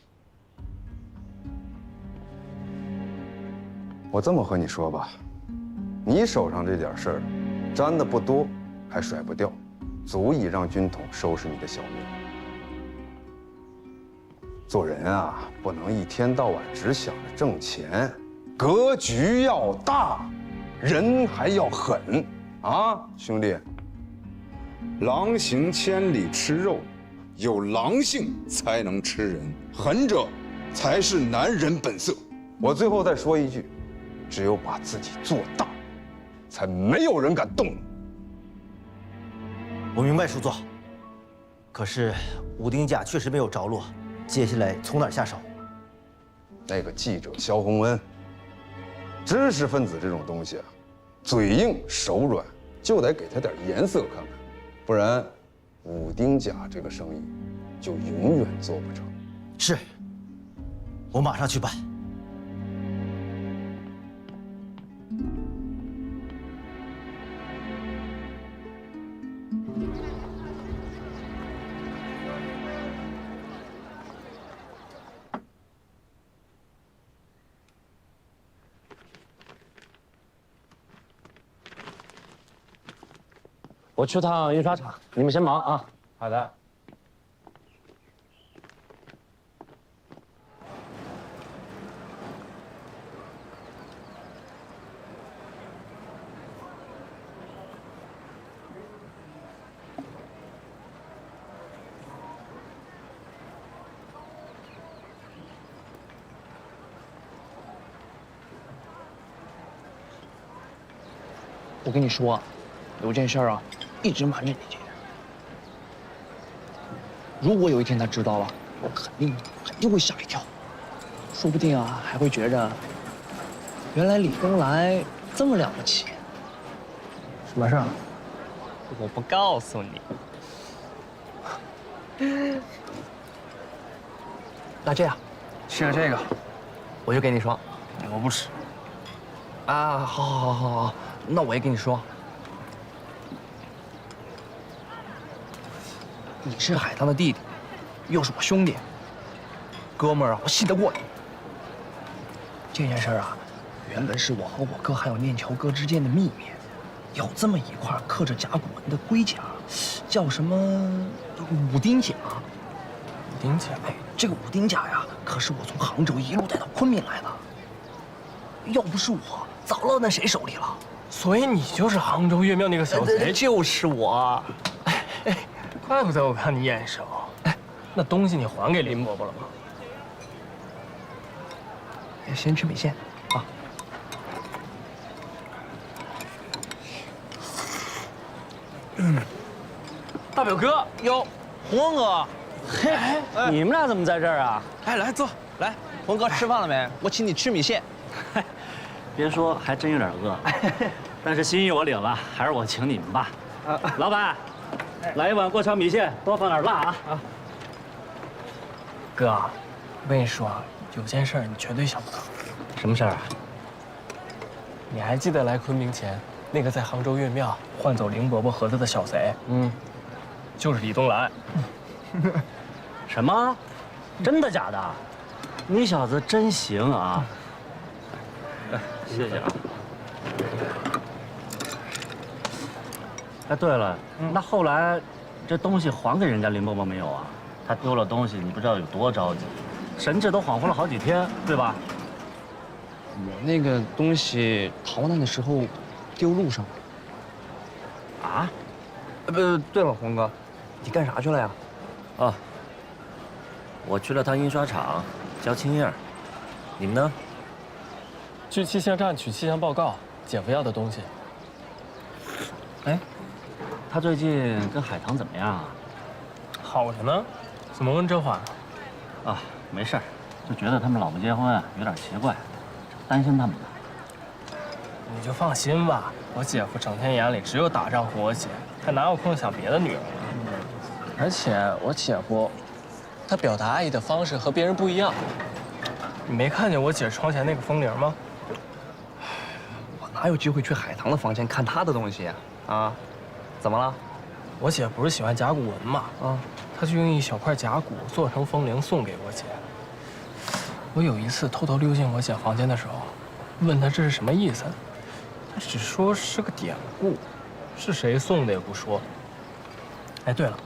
我这么和你说吧，你手上这点事儿，沾的不多，还甩不掉，足以让军统收拾你的小命。做人啊，不能一天到晚只想着挣钱，格局要大，人还要狠啊，兄弟！狼行千里吃肉，有狼性才能吃人，狠者才是男人本色。我最后再说一句，只有把自己做大，才没有人敢动你。我明白，处座。可是武丁甲确实没有着落，接下来从哪儿下手？那个记者肖洪恩，知识分子这种东西啊，嘴硬手软，就得给他点颜色看看，不然武丁甲这个生意就永远做不成。是，我马上去办。我去趟印刷厂，你们先忙啊。好的。我跟你说，有件事啊，一直瞒着你姐。如果有一天她知道了，我肯定会吓一跳，说不定啊还会觉着，原来李东来这么了不起。什么事儿？我不告诉你。那这样，吃了这个，我就给你说，我不吃。啊，好，那我也跟你说。你是海棠的弟弟，又是我兄弟，哥们儿啊，我信得过你。这件事啊，原本是我和我哥还有念桥哥之间的秘密，有这么一块刻着甲骨文的龟甲，叫什么武丁甲。武丁甲？哎，这个武丁甲呀，可是我从杭州一路带到昆明来的。要不是我，早落在谁手里了？所以你就是杭州岳庙那个小贼？就是我。怪不得我看你眼熟。哎，那东西你还给林伯伯了吗？先吃米线啊。大表哥哟，洪哥，嘿，你们俩怎么在这儿啊？哎，来坐，来，洪哥吃饭了没？我请你吃米线。别说，还真有点饿，但是心意我领了，还是我请你们吧。老板，来一碗过桥米线，多放点辣啊！哥，我跟你说，有件事你绝对想不到。什么事儿啊？你还记得来昆明前那个在杭州岳庙换走林伯伯盒子的小贼？就是李东来。什么？真的假的？你小子真行啊！谢谢啊。哎，对了，那后来这东西还给人家林伯伯没有啊？他丢了东西，你不知道有多着急，神志都恍惚了好几天，对吧？我那个东西逃难的时候丢路上了。啊？对了，黄哥，你干啥去了呀？哦，我去了趟印刷厂交青印儿。你们呢？去气象站取气象报告，姐夫要的东西。哎，他最近跟海棠怎么样啊？好着呢，怎么问这话？啊，没事儿，就觉得他们老不结婚啊，有点奇怪，担心他们呢。你就放心吧，我姐夫整天眼里只有打仗和我姐，他哪有空想别的女人啊？而且我姐夫，他表达爱意的方式和别人不一样。你没看见我姐窗前那个风铃吗？我哪有机会去海棠的房间看她的东西呀？啊，怎么了？我姐不是喜欢甲骨文嘛？啊，她就用一小块甲骨做成风铃送给我姐。我有一次偷偷溜进我姐房间的时候，问她这是什么意思，她只说是个典故，是谁送的也不说。哎，对了，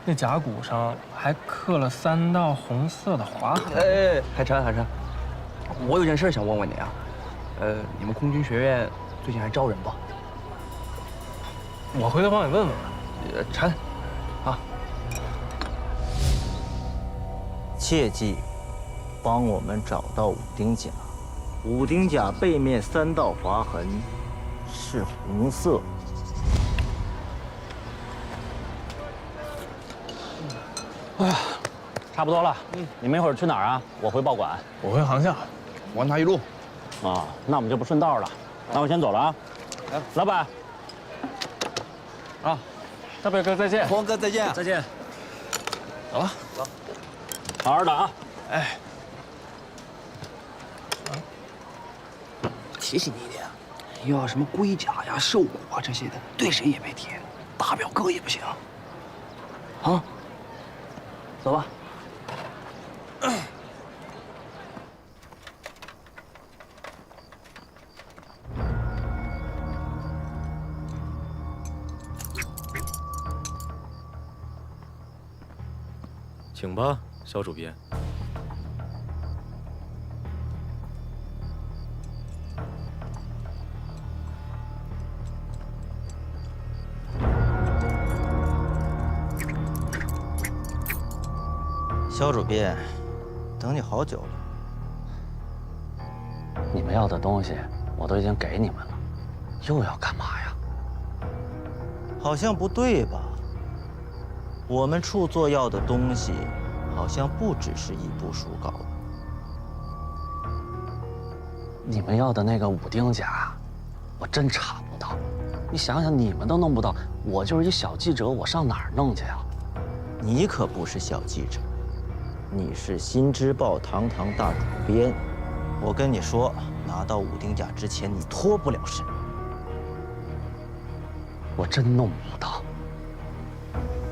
那甲骨上还刻了3道红色的划痕。哎，海晨，我有件事想问问你啊，你们空军学院最近还招人不？我回头帮你问问。晨，啊，切记，帮我们找到五丁甲。五丁甲背面3道划痕是红色。哎呀，差不多了。你们一会儿去哪儿啊？我回报馆。我回航校，完他一路。啊，那我们就不顺道了。那我先走了啊。老板。啊，大北哥再见。黄哥再见。再见。走了，走。好好的啊。哎。提醒你一点，要什么龟甲呀、兽骨啊这些的，对谁也别提，大表哥也不行。啊。走吧。请吧，肖主编。肖主编，等你好久了。你们要的东西我都已经给你们了，又要干嘛呀？好像不对吧？我们处座要的东西，好像不只是一部书稿。你们要的那个五丁甲，我真查不到。你想想，你们都弄不到，我就是一小记者，我上哪儿弄去啊？你可不是小记者，你是《新知报》堂堂大主编。我跟你说，拿到五丁甲之前，你脱不了身。我真弄不到。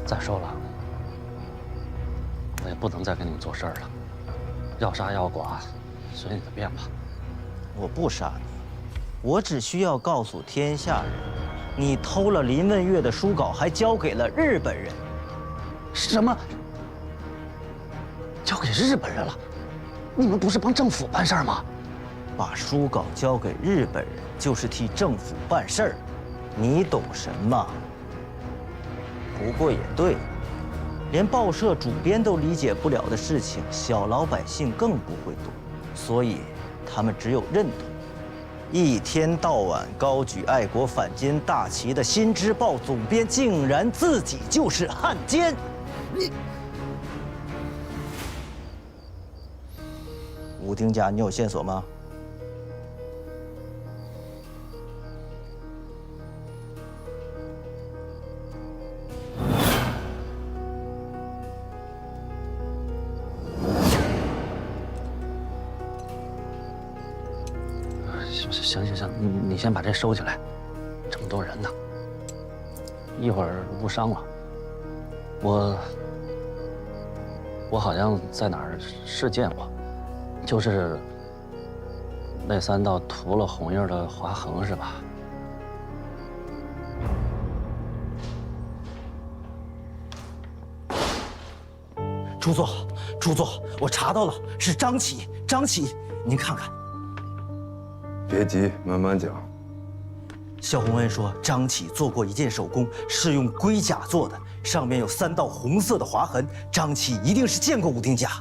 再说了，我也不能再跟你们做事儿了。要杀要剐，随你的便吧。我不杀你，我只需要告诉天下人，你偷了林问月的书稿，还交给了日本人。什么？交给日本人了？你们不是帮政府办事儿吗？把书稿交给日本人，就是替政府办事儿。你懂什么？不过也对，连报社主编都理解不了的事情，小老百姓更不会懂，所以他们只有认同。一天到晚高举爱国反奸大旗的《新知报》总编，竟然自己就是汉奸！你五丁甲，你有线索吗？行，你先把这收起来，这么多人呢，一会儿误伤了。我好像在哪儿是见过，就是那3道涂了红印的划痕是吧？初座，初座，我查到了，是张启，张启，您看看。别急，慢慢讲。萧洪恩说，张启做过一件手工，是用龟甲做的，上面有3道红色的划痕。张启一定是见过武丁甲。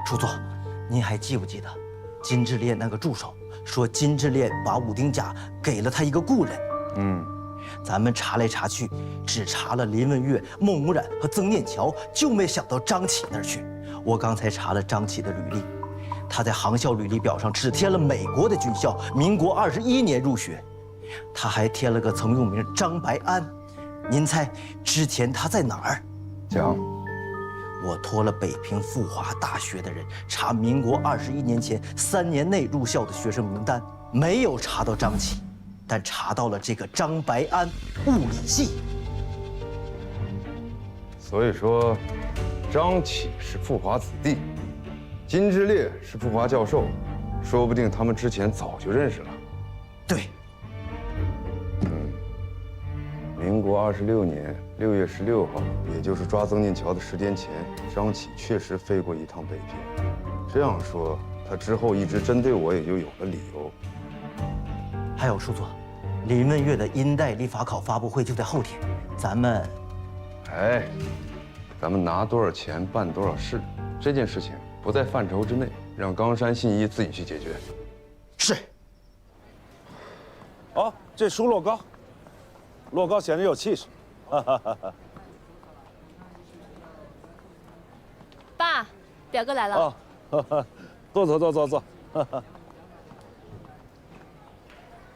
初座，您还记不记得，金智烈那个助手说金智烈把武丁甲给了他一个故人？咱们查来查去，只查了林文月、孟无染和曾念桥，就没想到张启那儿去。我刚才查了张启的履历，他在航校履历表上只填了美国的军校，民国21年入学。他还填了个曾用名张白安，您猜之前他在哪儿？讲。我托了北平富华大学的人查民国21年前3年内入校的学生名单，没有查到张启，但查到了这个张白安，物理系。所以说，张启是富华子弟，金智烈是富华教授，说不定他们之前早就认识了。对。民国26年6月16号，也就是抓曾念桥的10天前，张启确实飞过一趟北平。这样说，他之后一直针对我，也就有了理由。还有叔座，林文月的阴代立法考发布会就在后天，咱们拿多少钱办多少事，这件事情不在范畴之内，让冈山信一自己去解决。是。哦，这书落高。落高显得有气势，爸，表哥来了。哦，坐。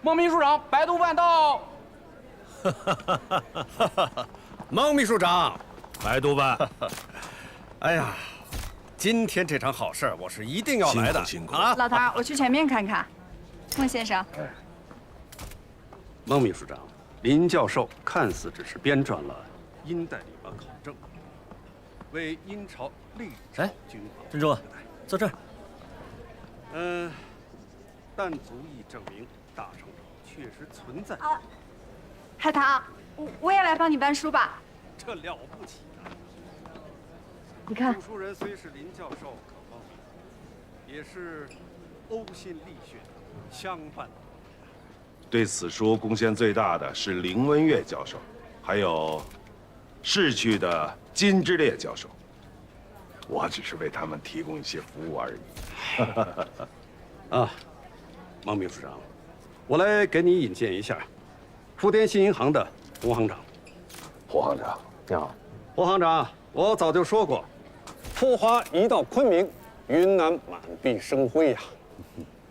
孟秘书长，白督办到。孟秘书长，白督办。哎呀，今天这场好事我是一定要来的。辛苦啊！老唐，我去前面看看。孟先生。孟秘书长。林教授看似只是编撰了殷代立法考证，为殷朝历朝君王。珍珠，坐这儿。但足以证明大成朝确实存在。海棠，我也来帮你搬书吧。这了不起啊！你看，著书人虽是林教授，可望也是呕心沥血相伴。对此书贡献最大的是林文月教授，还有逝去的金智烈教授。我只是为他们提供一些服务而已。孟秘书长，我来给你引荐一下富滇新银行的胡行长。胡行长，你好。胡行长，我早就说过，富华一到昆明，云南满壁生辉呀。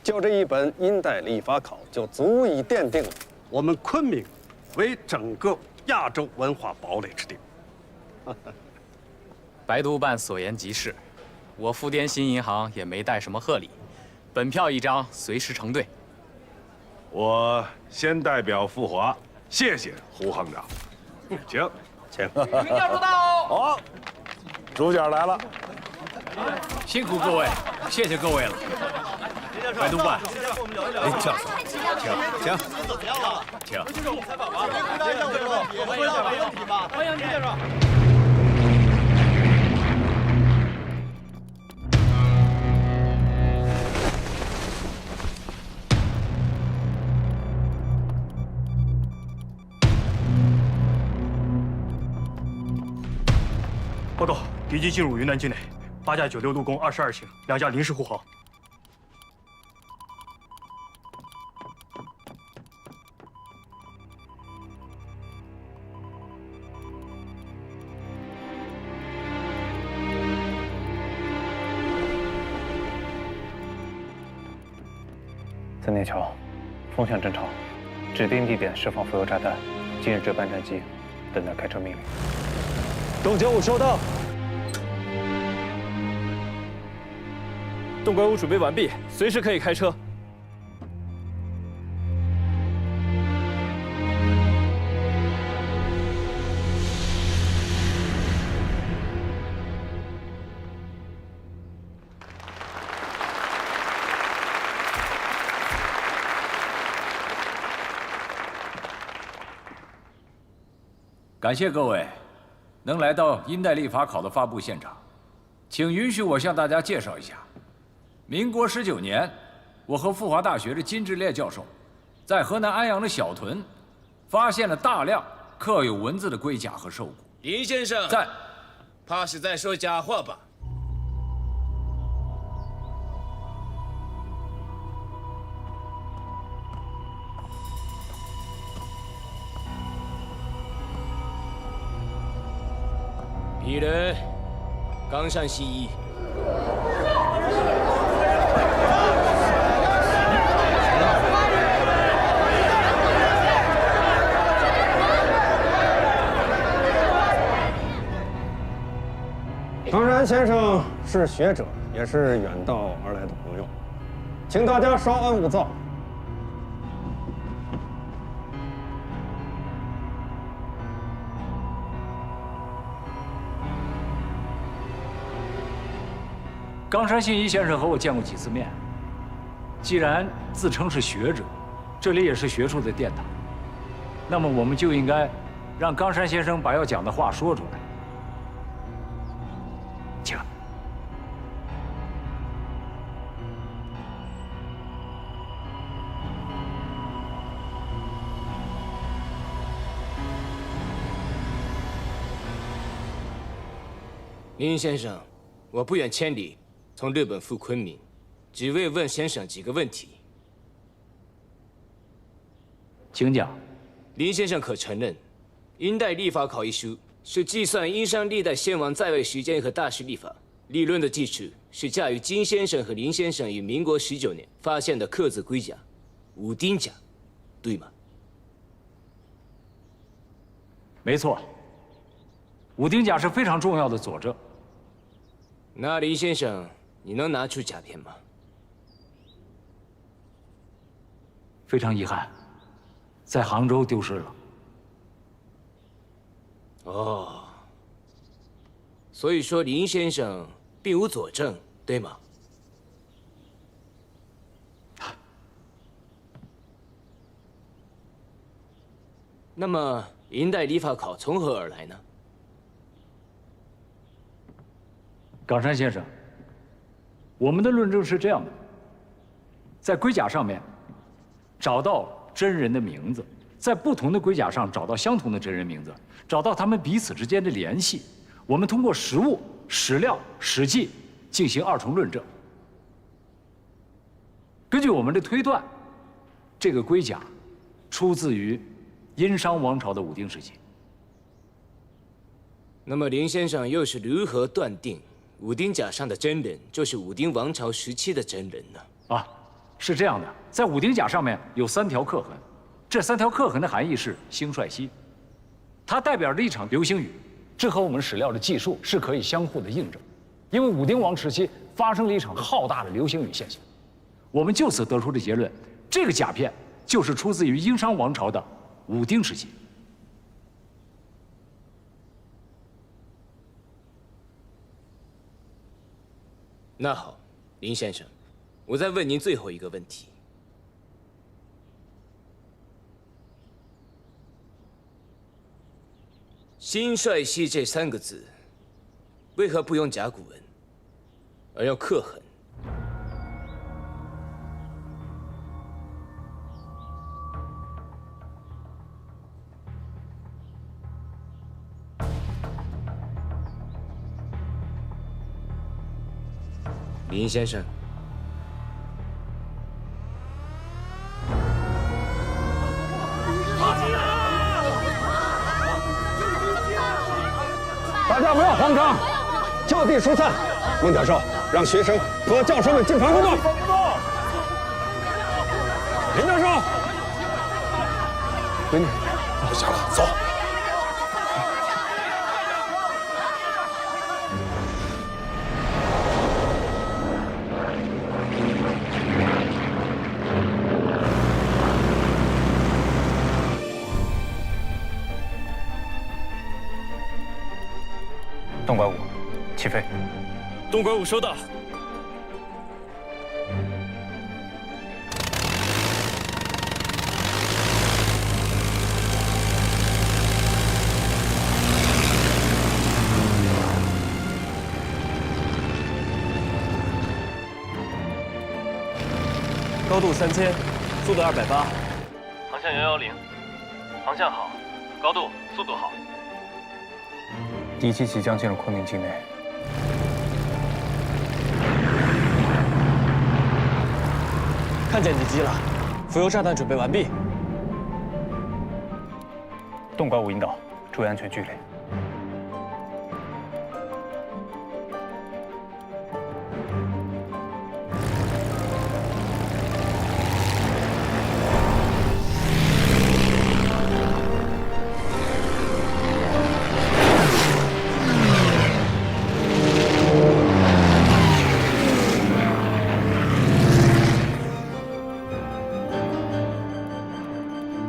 就这一本殷代立法考，就足以奠定了我们昆明为整个亚洲文化堡垒之地。白督办所言极是，我富滇新银行也没带什么贺礼，本票一张，随时成对。我先代表富华谢谢胡行长，请。林教授到。好，主角来了。辛苦各位，谢谢各位了。白督办，林教授，请。欢迎林教授。报告，敌机进入云南境内，8架96陆攻22型，2架临时护航。曾念桥，风向正常，指定地点释放浮油炸弹，今日值班战机，等待开车命令。洞95收到。洞拐5准备完毕，随时可以开车。感谢各位能来到殷代立法考的发布现场，请允许我向大家介绍一下，民国19年，我和复华大学的金志烈教授，在河南安阳的小屯，发现了大量刻有文字的龟甲和兽骨。林先生，在，怕是在说假话吧？鄙人冈山信一。冈山先生是学者，也是远道而来的朋友，请大家稍安勿躁。冈山信一先生和我见过几次面。既然自称是学者，这里也是学术的殿堂，那么我们就应该让冈山先生把要讲的话说出来。请。林先生，我不远千里从日本赴昆明，只为问先生几个问题。请讲。林先生可承认，殷代历法考一书是计算殷商历代先王在位时间和大事历法，理论的基础是架于金先生和林先生于民国19年发现的刻字龟甲武丁甲，对吗？没错，武丁甲是非常重要的佐证。那林先生，你能拿出甲片吗？非常遗憾，在杭州丢失了。哦，所以说林先生并无佐证，对吗？那么殷代历法考从何而来呢？冈山先生，我们的论证是这样的：在龟甲上面找到真人的名字，在不同的龟甲上找到相同的真人名字，找到他们彼此之间的联系。我们通过实物、史料、史记进行二重论证。根据我们的推断，这个龟甲出自于殷商王朝的武丁时期。那么林先生又是如何断定武丁甲上的真人就是武丁王朝时期的真人呢？啊，是这样的，在武丁甲上面有3条刻痕，这3条刻痕的含义是兴衰息，它代表着一场流星雨，这和我们史料的记述是可以相互的印证。因为武丁王时期发生了一场浩大的流星雨现象，我们就此得出的结论，这个甲片就是出自于殷商王朝的武丁时期。那好，林先生，我再问您最后一个问题：兴衰息这3个字，为何不用甲骨文，而用刻痕？林先生，大家不要慌张，就地疏散。孟教授，让学生和教授们进房工作。林教授，闺女，不行了，走。东拐5，起飞。东拐5收到。高度3000，速度280，航向110，航向好，高度速度好。敌机即将进入昆明境内。看见敌机了，浮游炸弹准备完毕。东拐5引导，注意安全距离。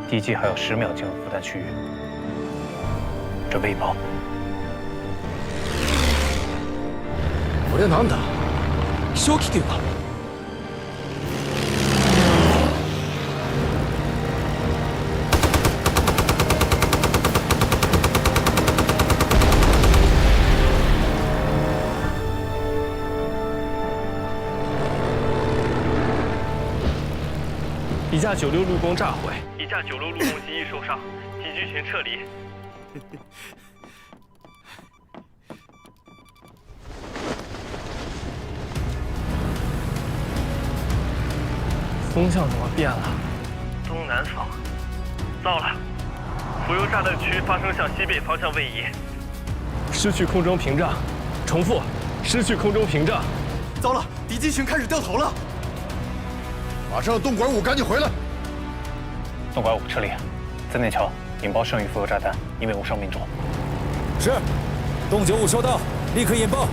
敌机还有10秒进入浮弹区域，准备引爆。これなんだ？小気球か？一架96陆攻炸毁，一架96陆攻机翼受伤，敌机群撤离。风向怎么变了？东南方。糟了，浮游炸弹区发生向西北方向位移，失去空中屏障。重复，失去空中屏障。糟了，敌机群开始掉头了。马上东拐5赶紧回来。东拐5撤离，曾内桥引爆剩余浮游炸弹，以免误伤民众。是，东95收到，立刻引爆。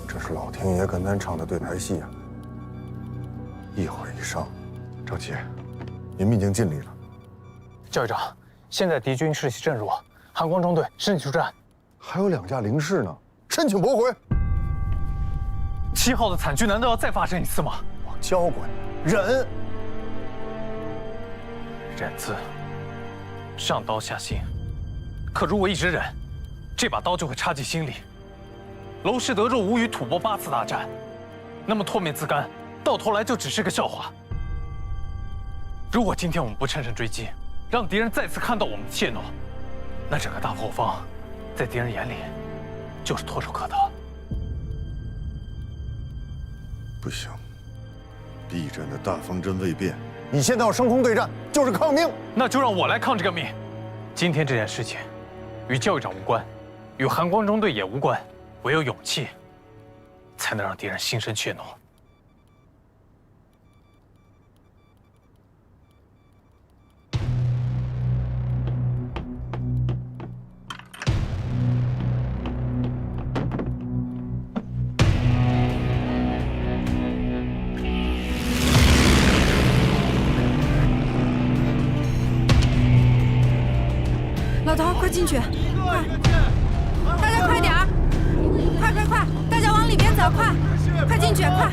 这是老天爷跟咱唱的对台戏啊！一毁一伤，赵启，你们已经尽力了。教育长，现在敌军士气正弱，韩光中队申请出战，还有2架零式呢，申请驳回。 7号的惨剧难道要再发生一次吗？我教过你，忍。忍字，上刀下心。可如果一直忍，这把刀就会插进心里。娄师德若无与吐蕃8次大战，那么唾面自干，到头来就只是个笑话。如果今天我们不乘胜追击，让敌人再次看到我们的怯懦，那整个大破方，在敌人眼里，就是唾手可得。 不行，敌人的大方针未变，你现在要升空对战，就是抗命。那就让我来抗这个命。今天这件事情，与教育长无关，与韩光中队也无关，唯有勇气，才能让敌人心生怯懦。老头，快进去，快！大家快点儿，快！大家往里边走，快进去，快！